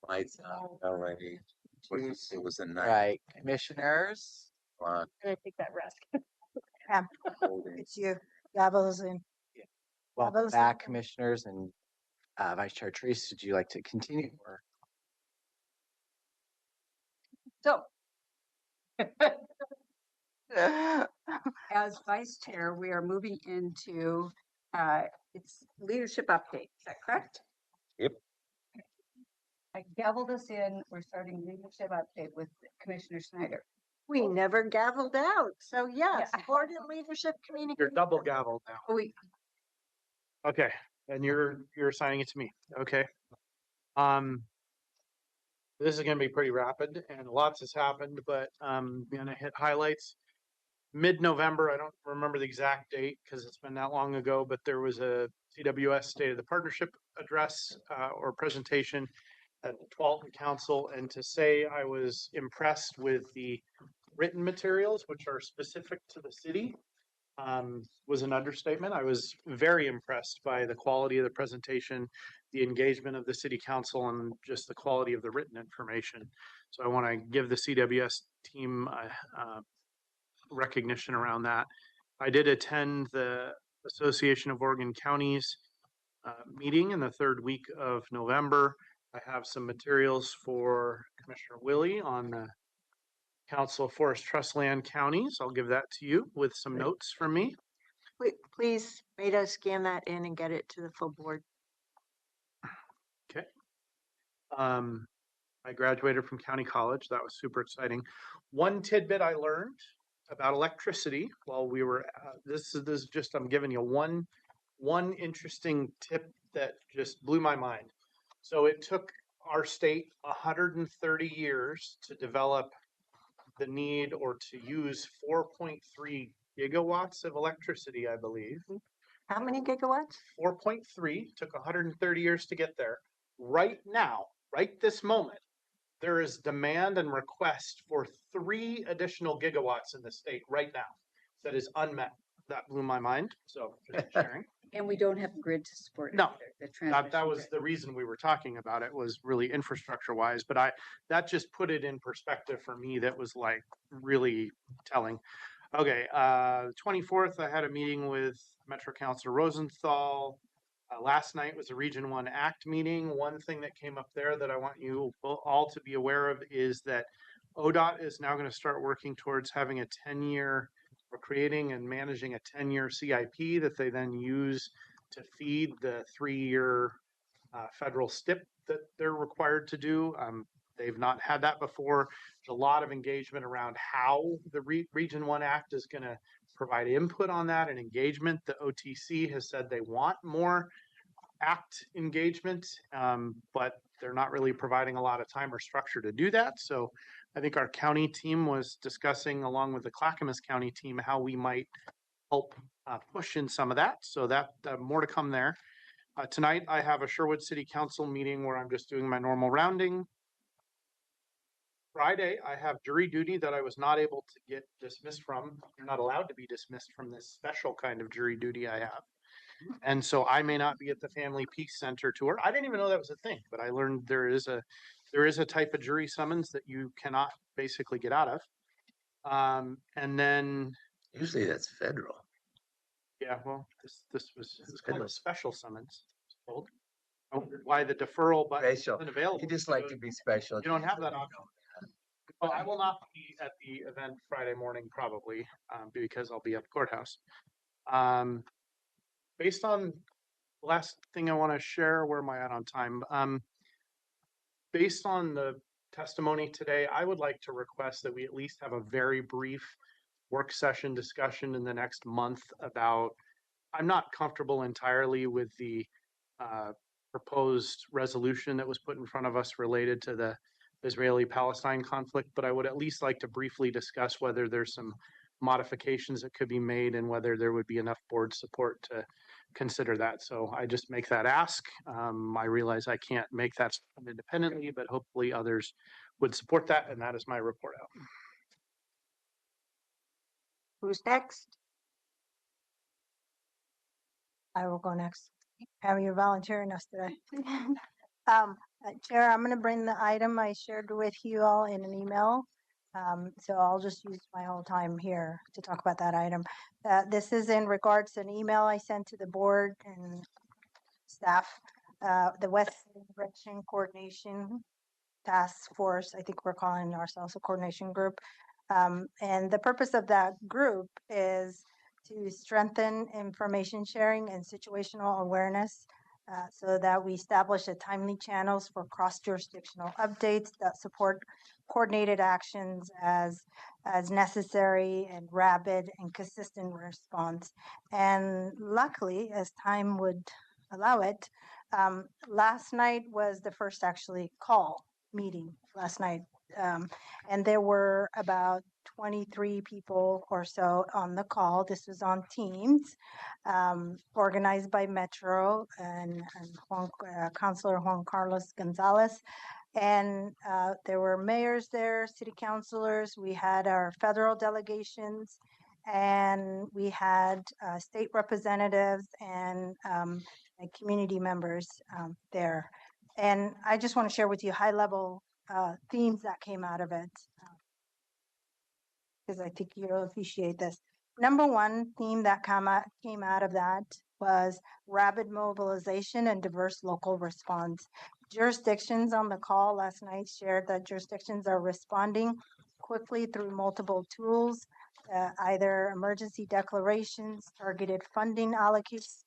Lights out already. It was a All night. right, commissioners. Clock. I'm gonna take that risk. Pam, it's you. Gavels in. Welcome Gavels back, in. commissioners, and Vice Chair Treese, would you like to continue? Or So as vice chair, we are moving into its leadership update. Is that correct? Yep. I gavelled us in. We're starting leadership update with Commissioner Snyder. We never gavelled out. So yes, Yeah. board and leadership communication. You're double gavel now. We Okay, and you're assigning it to me. Okay. This is going to be pretty rapid, and lots has happened, but I'm going to hit highlights. Mid-November, I don't remember the exact date because it's been that long ago, but there was a CWS State of the Partnership address or presentation at the Tualatin Council, and to say I was impressed with the written materials, which are specific to the city, was an understatement. I was very impressed by the quality of the presentation, the engagement of the city council, and just the quality of the written information. So I want to give the CWS team recognition around that. I did attend the Association of Oregon Counties meeting in the third week of November. I have some materials for Commissioner Willie on the Council of Forest Trust Land Counties. I'll give that to you with some notes from me. Please, Beta, scan that in and get it to the full board. Okay. I graduated from County College. That was super exciting. One tidbit I learned about electricity while we were, this is just, I'm giving you one interesting tip that just blew my mind. So it took our state 130 years to develop the need or to use 4.3 gigawatts of electricity, I believe. How many gigawatts? 4.3 took 130 years to get there. Right now, right this moment, there is demand and request for 3 additional gigawatts in the state right now that is unmet. That blew my mind. So just sharing. and we don't have a grid to support it No, either, the transmission that was grid. the reason we were talking about it, was really infrastructure wise, but that just put it in perspective for me. That was like really telling. Okay, 24th, I had a meeting with Metro Councilor Rosenthal. Last night was a Region 1 ACT meeting. One thing that came up there that I want you all to be aware of is that ODOT is now going to start working towards having a 10-year, or creating and managing a 10-year CIP that they then use to feed the 3-year federal STIP that they're required to do. They've not had that before. There's a lot of engagement around how the Region 1 Act is going to provide input on that and engagement. The OTC has said they want more ACT engagement, but they're not really providing a lot of time or structure to do that. So I think our county team was discussing, along with the Clackamas County team, how we might help push in some of that. So that more to come there. Tonight, I have a Sherwood City Council meeting where I'm just doing my normal rounding. Friday, I have jury duty that I was not able to get dismissed from. You're not allowed to be dismissed from this special kind of jury duty I have. And so I may not be at the Family Peace Center tour. I didn't even know that was a thing, but I learned there is a type of jury summons that you cannot basically get out of. And then Usually that's federal. yeah, well, this was called a special summons. Told. Why the deferral button Special. isn't available. You just like to be special. You don't have that option. Well, I will not be at the event Friday morning probably because I'll be at the courthouse. Based on the last thing I want to share, where am I at on time? Based on the testimony today, I would like to request that we at least have a very brief work session discussion in the next month about, I'm not comfortable entirely with the proposed resolution that was put in front of us related to the Israeli-Palestine conflict, but I would at least like to briefly discuss whether there's some modifications that could be made and whether there would be enough board support to consider that. So I just make that ask. I realize I can't make that independently, but hopefully others would support that, and that is my report out. Who's next? I will go next. Pam, you're volunteering us today. Chair, I'm going to bring the item I shared with you all in an email. So I'll just use my whole time here to talk about that item. This is in regards to an email I sent to the board and staff. The West Direction Coordination Task Force, I think we're calling ourselves a coordination group. And the purpose of that group is to strengthen information sharing and situational awareness so that we establish a timely channels for cross-jurisdictional updates that support coordinated actions as necessary and rapid and consistent response. And luckily, as time would allow it, last night was the first actually call meeting last night. And there were about 23 people or so on the call. This was on Teams, organized by Metro and Councilor Juan Carlos Gonzalez. And there were mayors there, city councilors. We had our federal delegations, and we had state representatives and community members there. And I just want to share with you high level themes that came out of it, because I think you'll appreciate this. Number one theme that came out of that was rapid mobilization and diverse local response. Jurisdictions on the call last night shared that jurisdictions are responding quickly through multiple tools, either emergency declarations, targeted funding allocations,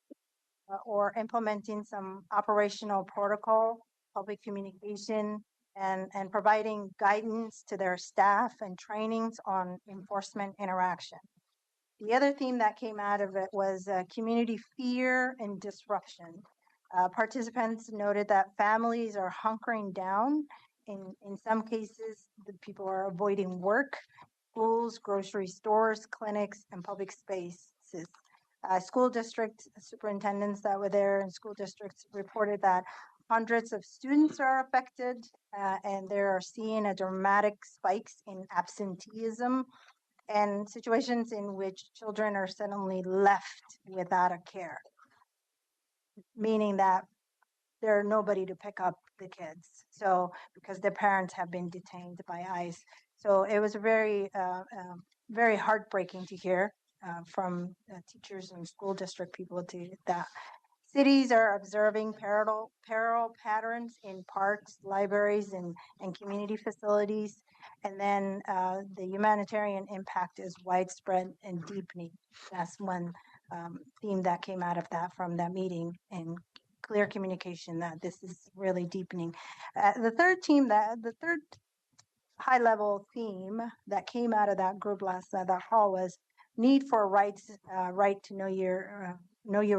or implementing some operational protocol, public communication, and providing guidance to their staff and trainings on enforcement interaction. The other theme that came out of it was community fear and disruption. Participants noted that families are hunkering down. In some cases, the people are avoiding work, schools, grocery stores, clinics, and public spaces. School district superintendents that were there and school districts reported that hundreds of students are affected, and they are seeing a dramatic spikes in absenteeism and situations in which children are suddenly left without a care, meaning that there's nobody to pick up the kids. So because their parents have been detained by ICE. So it was very, very heartbreaking to hear from teachers and school district people to that. Cities are observing peril patterns in parks, libraries, and community facilities. And then the humanitarian impact is widespread and deepening. That's one theme that came out of that from that meeting, and clear communication that this is really deepening. The third high level theme that came out of that group last night, that hall, was need for rights, right to know your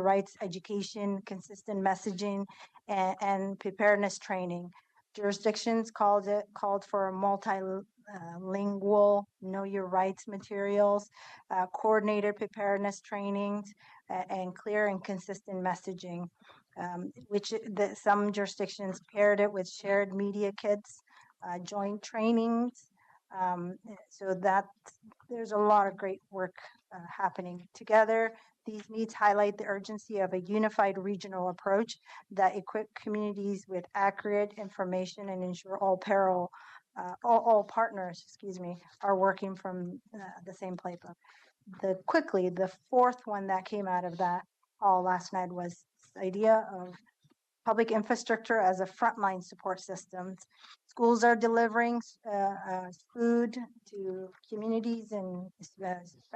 rights education, consistent messaging, and preparedness training. Jurisdictions called for multilingual know your rights materials, coordinated preparedness trainings, and clear and consistent messaging, which some jurisdictions paired it with shared media kits, joint trainings. So that there's a lot of great work happening together. These needs highlight the urgency of a unified regional approach that equip communities with accurate information and ensure all partners, are working from the same playbook. The fourth one that came out of that all last night was this idea of public infrastructure as a frontline support system. Schools are delivering food to communities and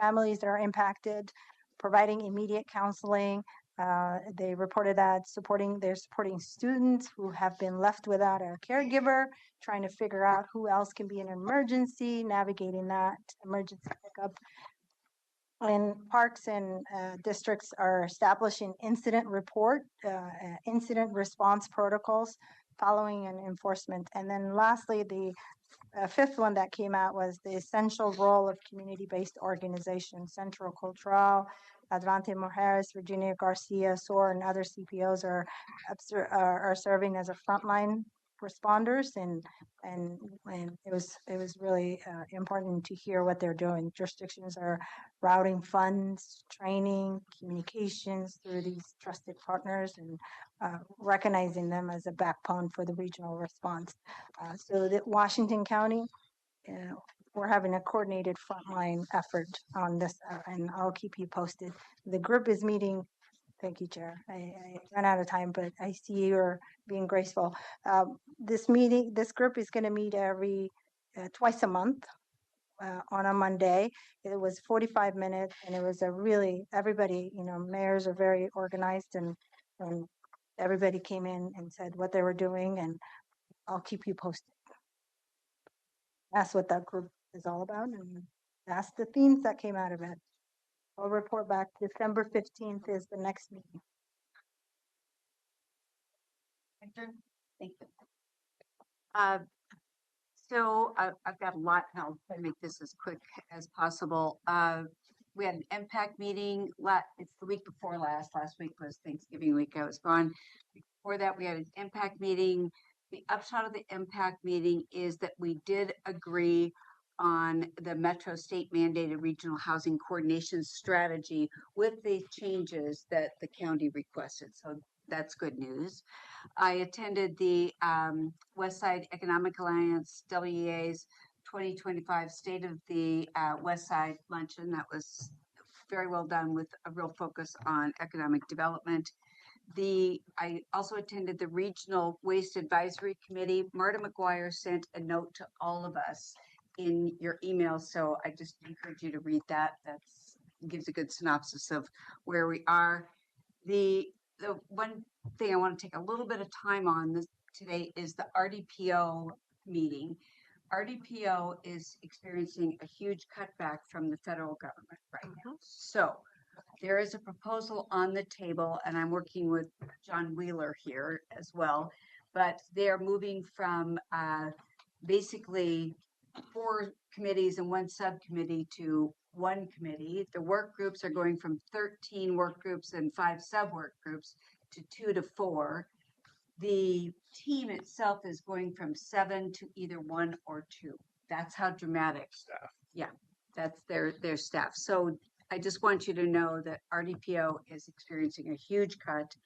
families that are impacted, providing immediate counseling. They reported that they're supporting students who have been left without a caregiver, trying to figure out who else can be in an emergency, navigating that emergency pickup. And parks and districts are establishing incident response protocols following and enforcement. And then lastly, the fifth one that came out was the essential role of community-based organizations. Centro Cultural, Advante Mujeres, Virginia Garcia, SOAR, and other CPOs are serving as a frontline responders, and it was really important to hear what they're doing. Jurisdictions are routing funds, training, communications through these trusted partners, and recognizing them as a backbone for the regional response. So that Washington County, we're having a coordinated frontline effort on this, and I'll keep you posted. The group is meeting. Thank you, Chair. I ran out of time, but I see you're being graceful. This group is going to meet every twice a month on a Monday. It was 45 minutes, and it was a really, everybody, mayors are very organized, and everybody came in and said what they were doing, and I'll keep you posted. That's what that group is all about, and that's the themes that came out of it. I'll report back. December 15th is the next meeting. Thank you. I've got a lot, and I'll try to make this as quick as possible. We had an impact meeting. It's the week before last. Last week was Thanksgiving week. I was gone. Before that, we had an impact meeting. The upshot of the impact meeting is that we did agree on the Metro State mandated regional housing coordination strategy with the changes that the county requested. So that's good news. I attended the West Side Economic Alliance, WEA's 2025 State of the West Side luncheon. That was very well done with a real focus on economic development. I also attended the Regional Waste Advisory Committee. Marta McGuire sent a note to all of us in your email, so I just encourage you to read that. That gives a good synopsis of where we are. The one thing I want to take a little bit of time on today is the RDPO meeting. RDPO is experiencing a huge cutback from the federal government right now. So there is a proposal on the table, and I'm working with John Wheeler here as well, but they're moving from basically 4 committees and 1 subcommittee to 1 committee. The work groups are going from 13 work groups and 5 sub-work groups to 2 to 4. The team itself is going from 7 to either 1 or 2. That's how dramatic. Staff. Yeah, that's their staff. So I just want you to know that RDPO is experiencing a huge cut,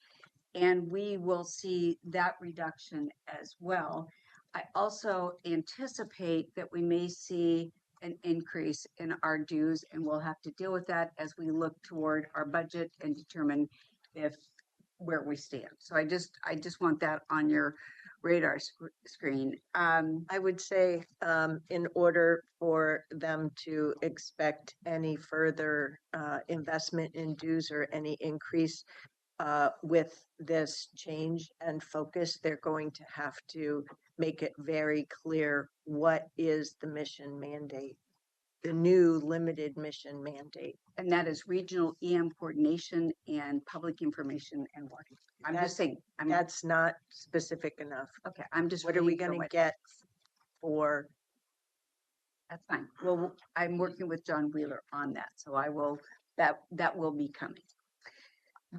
and we will see that reduction as well. I also anticipate that we may see an increase in our dues, and we'll have to deal with that as we look toward our budget and determine where we stand. So I just want that on your radar screen. I would say in order for them to expect any further investment in dues or any increase with this change and focus, they're going to have to make it very clear what is the mission mandate, the new limited mission mandate. And that is regional EM coordination and public information and warning. I'm just saying. That's not specific enough. Okay, I'm just. What are we going to get for? That's fine. Well, I'm working with John Wheeler on that, so I will. That will be coming.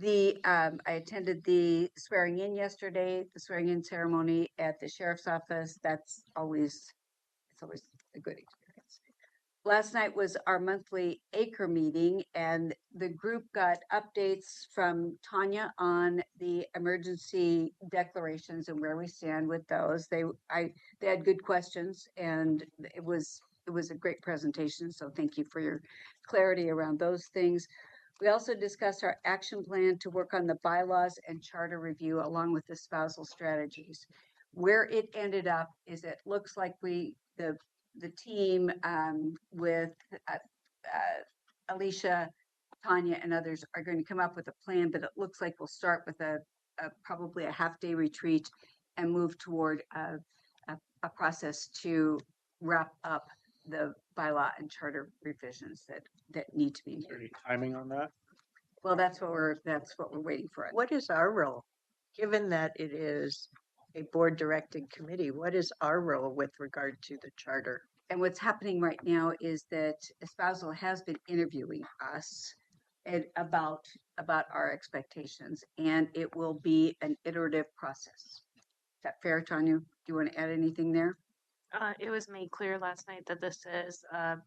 I attended the swearing in yesterday. The swearing in ceremony at the sheriff's office. It's always a good experience. Last night was our monthly ACRE meeting, and the group got updates from Tanya on the emergency declarations and where we stand with those. They had good questions, and it was a great presentation. So thank you for your clarity around those things. We also discussed our action plan to work on the bylaws and charter review along with the spousal strategies. Where it ended up is it looks like the team with Alicia, Tanya, and others are going to come up with a plan, but it looks like we'll start with probably a half-day retreat and move toward a process to wrap up the bylaw and charter revisions that need to be Is there made. any timing on that? Well, that's what we're waiting for. What is our role? Given that it is a board directed committee, what is our role with regard to the charter? And what's happening right now is that Espousal has been interviewing us about our expectations, and it will be an iterative process. Is that fair, Tanya? you want to add anything there? It was made clear last night that this is a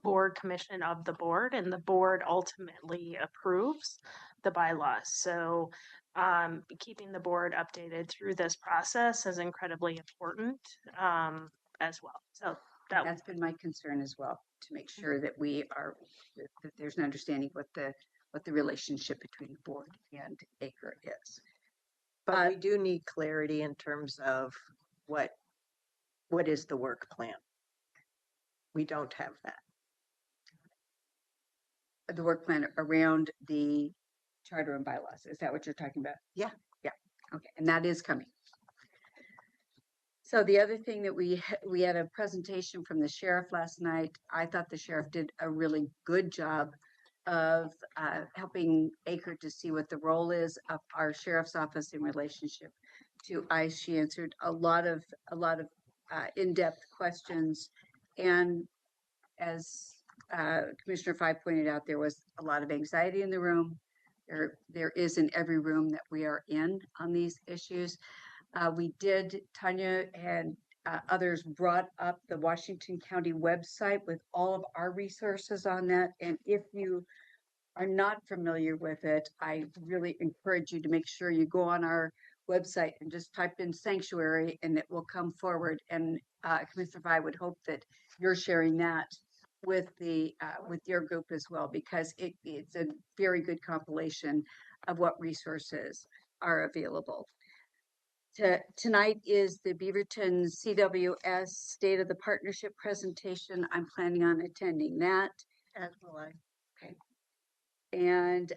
board commission of the board, and the board ultimately approves the bylaws. So keeping the board updated through this process is incredibly important as well. So That's been my concern as well, to make sure that that there's an understanding what the relationship between the board and Acre is. But we do need clarity in terms of what is the work plan. We don't have that. The work plan around the charter and bylaws. Is that what you're talking about? Yeah. Yeah. Okay. And that is coming. So the other thing that we had a presentation from the sheriff last night. I thought the sheriff did a really good job of helping Acre to see what the role is of our sheriff's office in relationship to ICE. She answered a lot of in-depth questions, and as Commissioner Fye pointed out, there was a lot of anxiety in the room. There is in every room that we are in on these issues. Tanya and others brought up the Washington County website with all of our resources on that. And if you are not familiar with it, I really encourage you to make sure you go on our website and just type in sanctuary and it will come forward. And Commissioner Fye would hope that you're sharing that with your group as well, because it's a very good compilation of what resources are available. Tonight is the Beaverton CWS State of the Partnership presentation. I'm planning on attending that. As will I. Okay. And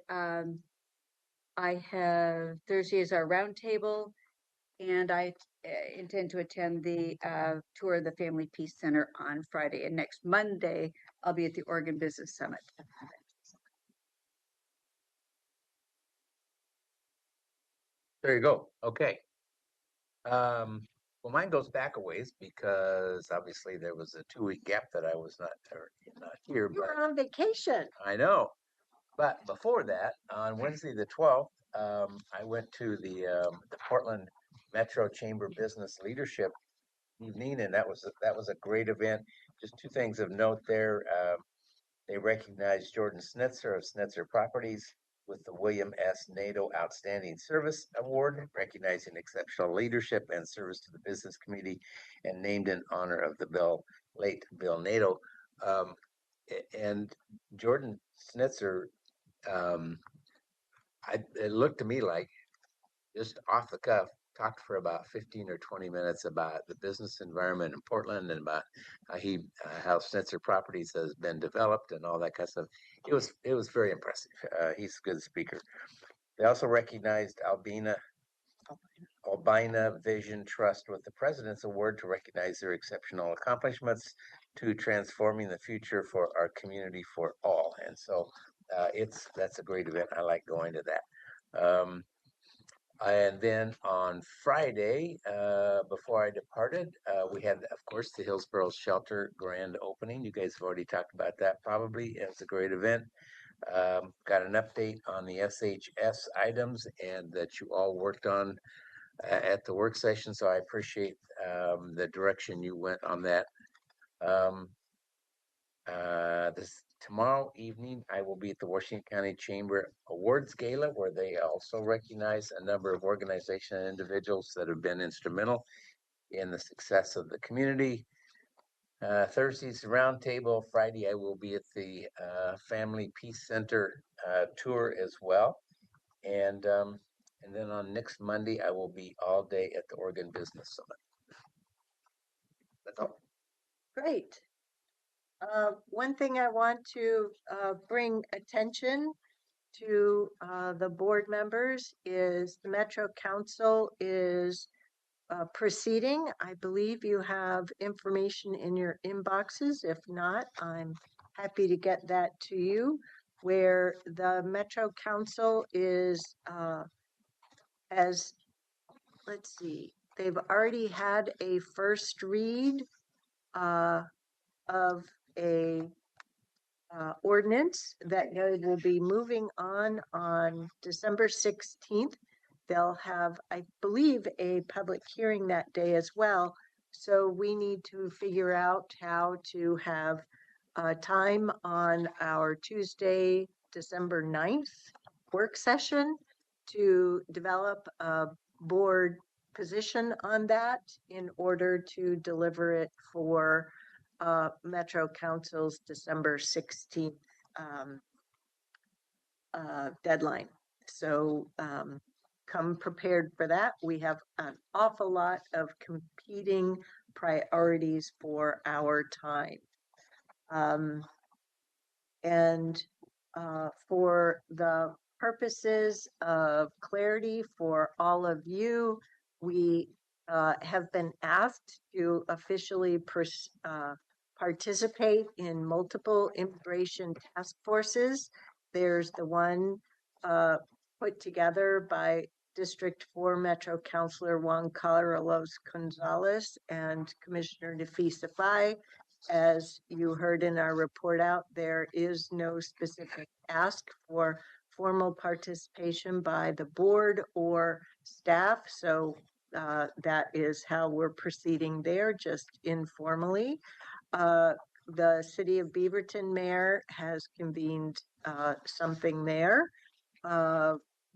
I have Thursday is our roundtable, and I intend to attend the tour of the Family Peace Center on Friday. And next Monday, I'll be at the Oregon Business Summit. There you go. Okay. Well, mine goes back a ways because obviously there was a 2-week gap that I was not here. You were on vacation. I know. But before that, on Wednesday the 12th, I went to the Portland Metro Chamber Business Leadership Evening, and that was a great event. Just 2 things of note there. They recognized Jordan Snitzer of Snitzer Properties with the William S. NATO Outstanding Service Award, recognizing exceptional leadership and service to the business community, and named in honor of the late Bill NATO. And Jordan Snitzer, it looked to me like just off the cuff, talked for about 15 or 20 minutes about the business environment in Portland and about how Snitzer Properties has been developed and all that kind of stuff. It was very impressive. He's a good speaker. They also recognized Albina Vision Trust with the President's Award to recognize their exceptional accomplishments to transforming the future for our community for all. And so that's a great event. I like going to that. And then on Friday, before I departed, we had, of course, the Hillsborough Shelter grand opening. You guys have already talked about that probably. It was a great event. Got an update on the SHS items and that you all worked on at the work session. So I appreciate the direction you went on that. Tomorrow evening, I will be at the Washington County Chamber Awards Gala, where they also recognize a number of organizations and individuals that have been instrumental in the success of the community. Thursday's roundtable. Friday, I will be at the Family Peace Center tour as well. And then on next Monday, I will be all day at the Oregon Business Summit. That's all. Great. One thing I want to bring attention to the board members is the Metro Council is proceeding. I believe you have information in your inboxes. If not, I'm happy to get that to you, where the Metro Council is, let's see, they've already had a first read of a ordinance that they will be moving on December 16th they'll have, I believe, a public hearing that day as well. So we need to figure out how to have time on our Tuesday, December 9th work session to develop a board position on that in order to deliver it for Metro Council's December 16th deadline. So come prepared for that. We have an awful lot of competing priorities for our time. And for the purposes of clarity for all of you, we have been asked to officially participate in multiple immigration task forces. There's the one put together by District 4 Metro Councilor Juan Carlos Gonzalez and Commissioner Nafisa Faye. As you heard in our report out, there is no specific ask for formal participation by the board or staff. So that is how we're proceeding there, just informally. The City of Beaverton Mayor has convened something there.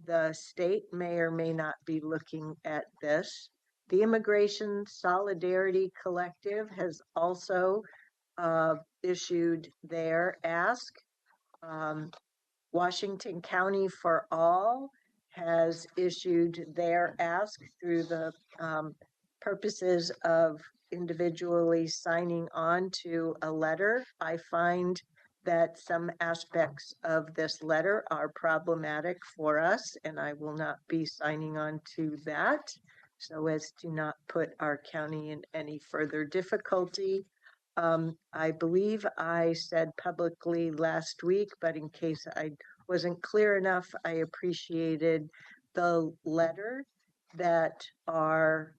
The state may or may not be looking at this. The Immigration Solidarity Collective has also issued their ask. Washington County for All has issued their ask through the purposes of individually signing on to a letter. I find that some aspects of this letter are problematic for us, and I will not be signing on to that so as to not put our county in any further difficulty. I believe I said publicly last week, but in case I wasn't clear enough, I appreciated the letter that our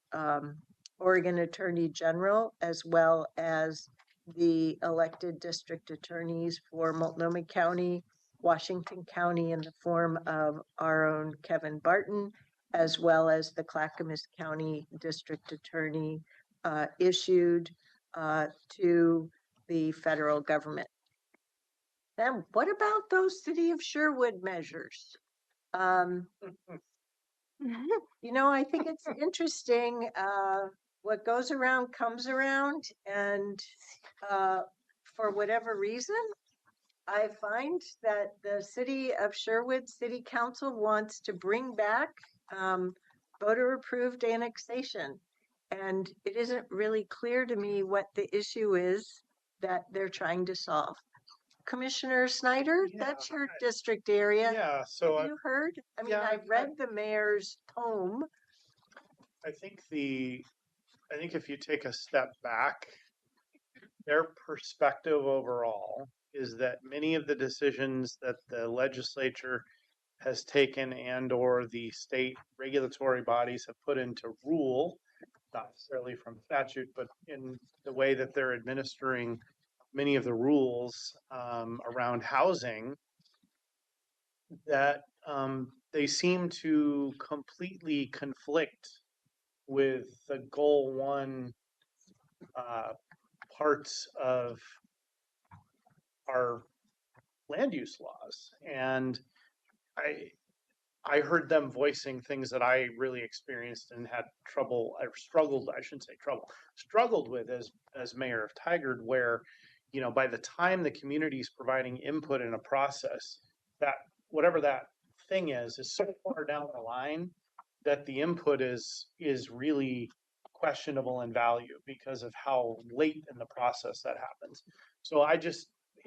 Oregon Attorney General, as well as the elected district attorneys for Multnomah County, Washington County in the form of our own Kevin Barton, as well as the Clackamas County District Attorney issued to the federal government. Then what about those City of Sherwood measures? You know, I think it's interesting. What goes around comes around, and for whatever reason, I find that the City of Sherwood City Council wants to bring back voter-approved annexation. And it isn't really clear to me what the issue is that they're trying to solve. Commissioner Snyder, that's your district area. Yeah, so Have you heard? I mean, yeah, I read the mayor's tome. I think if you take a step back, their perspective overall is that many of the decisions that the legislature has taken and or the state regulatory bodies have put into rule, not necessarily from statute, but in the way that they're administering many of the rules around housing, that they seem to completely conflict with the goal one parts of our land use laws. And I heard them voicing things that I really experienced and had trouble, or struggled, I shouldn't say trouble, struggled with as mayor of Tigard, where, you know, by the time the community is providing input in a process, that whatever that thing is so far down the line that the input is really questionable in value because of how late in the process that happens. So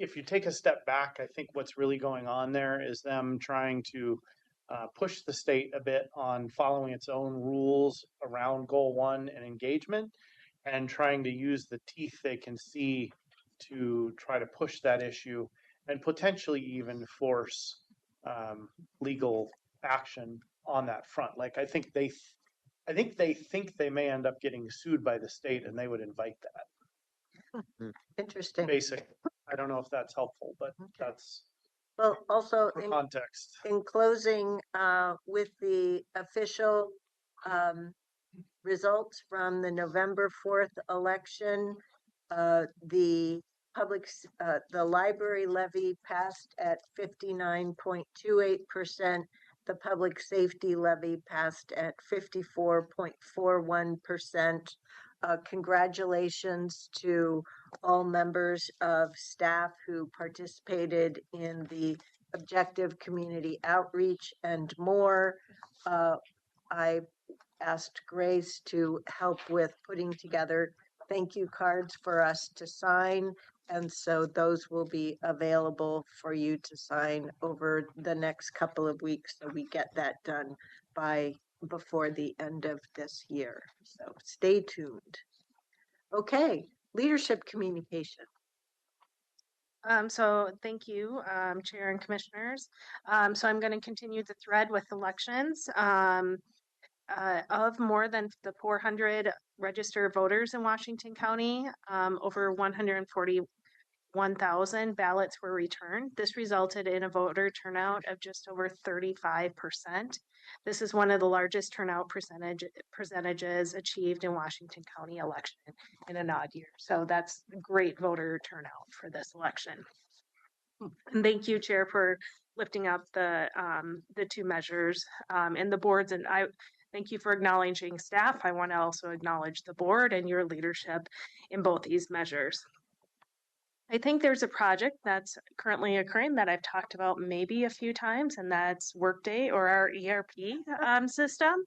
if you take a step back, I think what's really going on there is them trying to push the state a bit on following its own rules around goal one and engagement, and trying to use the teeth they can see to try to push that issue and potentially even force legal action on that front. Like I think they think they may end up getting sued by the state, and they would invite that. Interesting. Basic. I don't know if that's helpful, but that's Well, also For context. in closing, with the official results from the November 4th election, the the library levy passed at 59.28%. The public safety levy passed at 54.41%. Congratulations to all members of staff who participated in the objective community outreach and more. I asked Grace to help with putting together thank you cards for us to sign. And so those will be available for you to sign over the next couple of weeks. So we get that done before the end of this year. So stay tuned. Okay, leadership communication. So thank you, Chair and Commissioners. So I'm going to continue the thread with elections. Of more than the 400 registered voters in Washington County, over 141,000 ballots were returned. This resulted in a voter turnout of just over 35%. This is one of the largest turnout percentages achieved in Washington County election in an odd year. So that's great voter turnout for this election. And thank you, Chair, for lifting up the two measures and the boards. And I thank you for acknowledging staff. I want to also acknowledge the board and your leadership in both these measures. I think there's a project that's currently occurring that I've talked about maybe a few times, and that's Workday or our ERP system.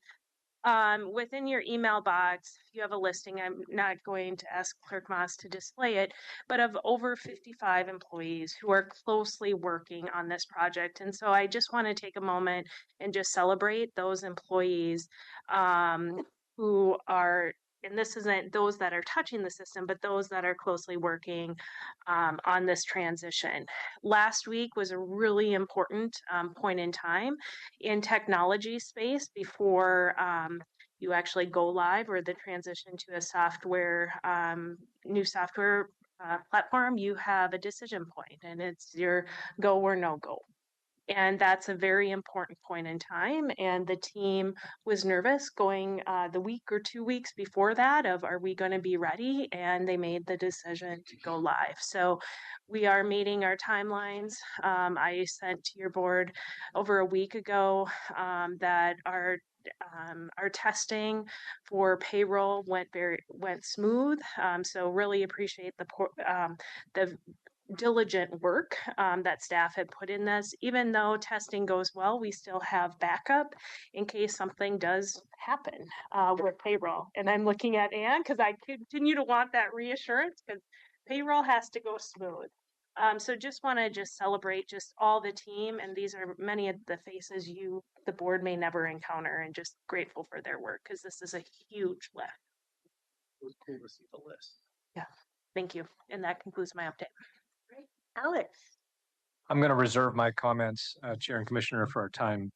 Within your email box, you have a listing. I'm not going to ask Clerk Moss to display it, but of over 55 employees who are closely working on this project. And so I just want to take a moment and just celebrate those employees who are, and this isn't those that are touching the system, but those that are closely working on this transition. Last week was a really important point in time in technology space before you actually go live or the transition to a software, new software platform. You have a decision point, and it's your go or no go. And that's a very important point in time. And the team was nervous going the week or 2 weeks before that of, are we going to be ready? And they made the decision to go live. So we are meeting our timelines. I sent to your board over a week ago that our testing for payroll went smooth. So really appreciate the diligent work that staff had put in this. Even though testing goes well, we still have backup in case something does happen with payroll. And I'm looking at Ann because I continue to want that reassurance because payroll has to go smooth. So just want to celebrate just all the team, and these are many of the faces the board may never encounter, and just grateful for their work because this is a huge lift. It was cool to see the list. Yeah, thank you. And that concludes my update. Great. Alex. I'm going to reserve my comments, Chair and Commissioner, for our time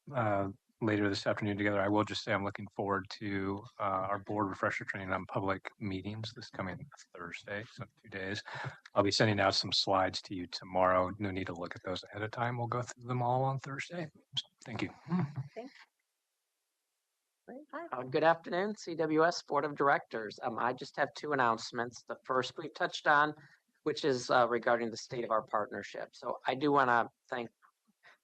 later this afternoon together. I will just say I'm looking forward to our board refresher training on public meetings this coming Thursday, so 2 days. I'll be sending out some slides to you tomorrow. No need to look at those ahead of time. We'll go through them all on Thursday. Thank you. Good afternoon, CWS Board of Directors. I just have two announcements. The first we've touched on, which is regarding the state of our partnership. So I do want to thank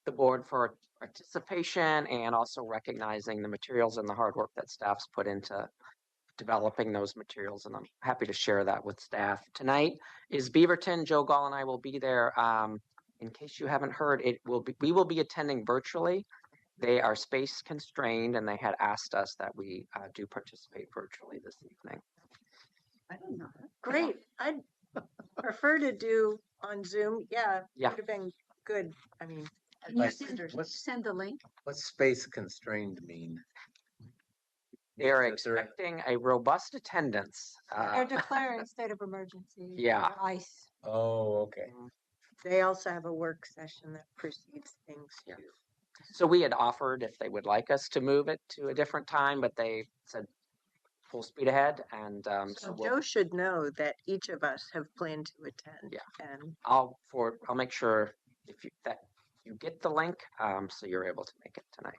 the board for participation and also recognizing the materials and the hard work that staff's put into developing those materials. And I'm happy to share that with staff. Tonight is Beaverton. Joe Gall and I will be there. In case you haven't heard, we will be attending virtually. They are space constrained, and they had asked us that we do participate virtually this evening. I don't know. Great. I'd prefer to do on Zoom. Yeah. Would have been good. I mean, Can you send the link? What's space constrained mean? They're expecting a robust attendance. They're declaring state of emergency. Yeah. ICE. Oh, okay. They also have a work session that precedes things too. So we had offered if they would like us to move it to a different time, but they said full speed ahead. And so Joe should know that each of us have planned to attend. Yeah. And I'll make sure that you get the link, so you're able to make it tonight.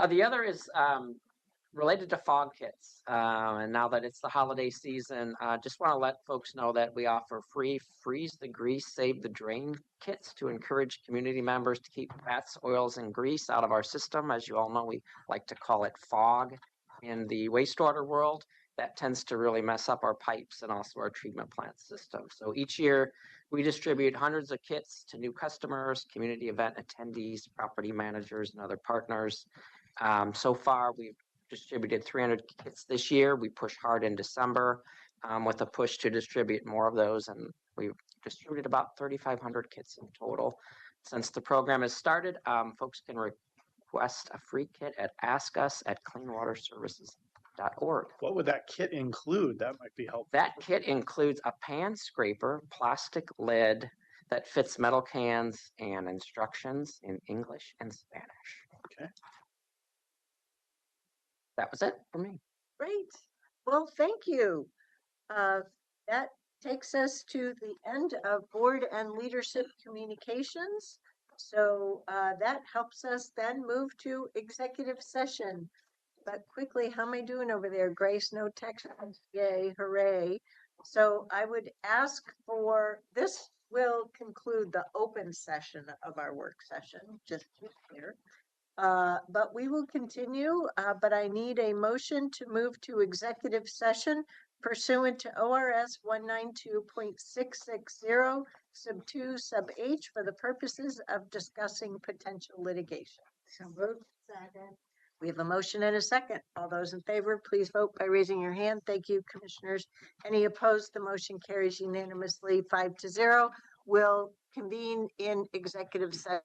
The other is related to fog kits. And now that it's the holiday season, just want to let folks know that we offer free Freeze the Grease, Save the Drain kits to encourage community members to keep fats, oils, and grease out of our system. As you all know, we like to call it fog in the wastewater world. That tends to really mess up our pipes and also our treatment plant system. So each year we distribute hundreds of kits to new customers, community event attendees, property managers, and other partners. So far, we've distributed 300 kits this year. We push hard in December with a push to distribute more of those, and we've distributed about 3,500 kits in total. Since the program has started, folks can request a free kit at askus@cleanwaterservices.org. What would that kit include? That might be helpful. That kit includes a pan scraper, plastic lid that fits metal cans, and instructions in English and Spanish. Okay. That was it for me. Great. Well, thank you. That takes us to the end of board and leadership communications. So that helps us then move to executive session. But quickly, how am I doing over there? Grace, no text. Yay, hooray. So I would ask for, this will conclude the open session of our work session, just to be clear. But we will continue, but I need a motion to move to executive session pursuant to ORS 192.660 sub 2 sub H for the purposes of discussing potential litigation. So moved. Second. We have a motion and a second. All those in favor, please vote by raising your hand. Thank you, commissioners. Any opposed? The motion carries unanimously 5-0. We'll convene in executive session.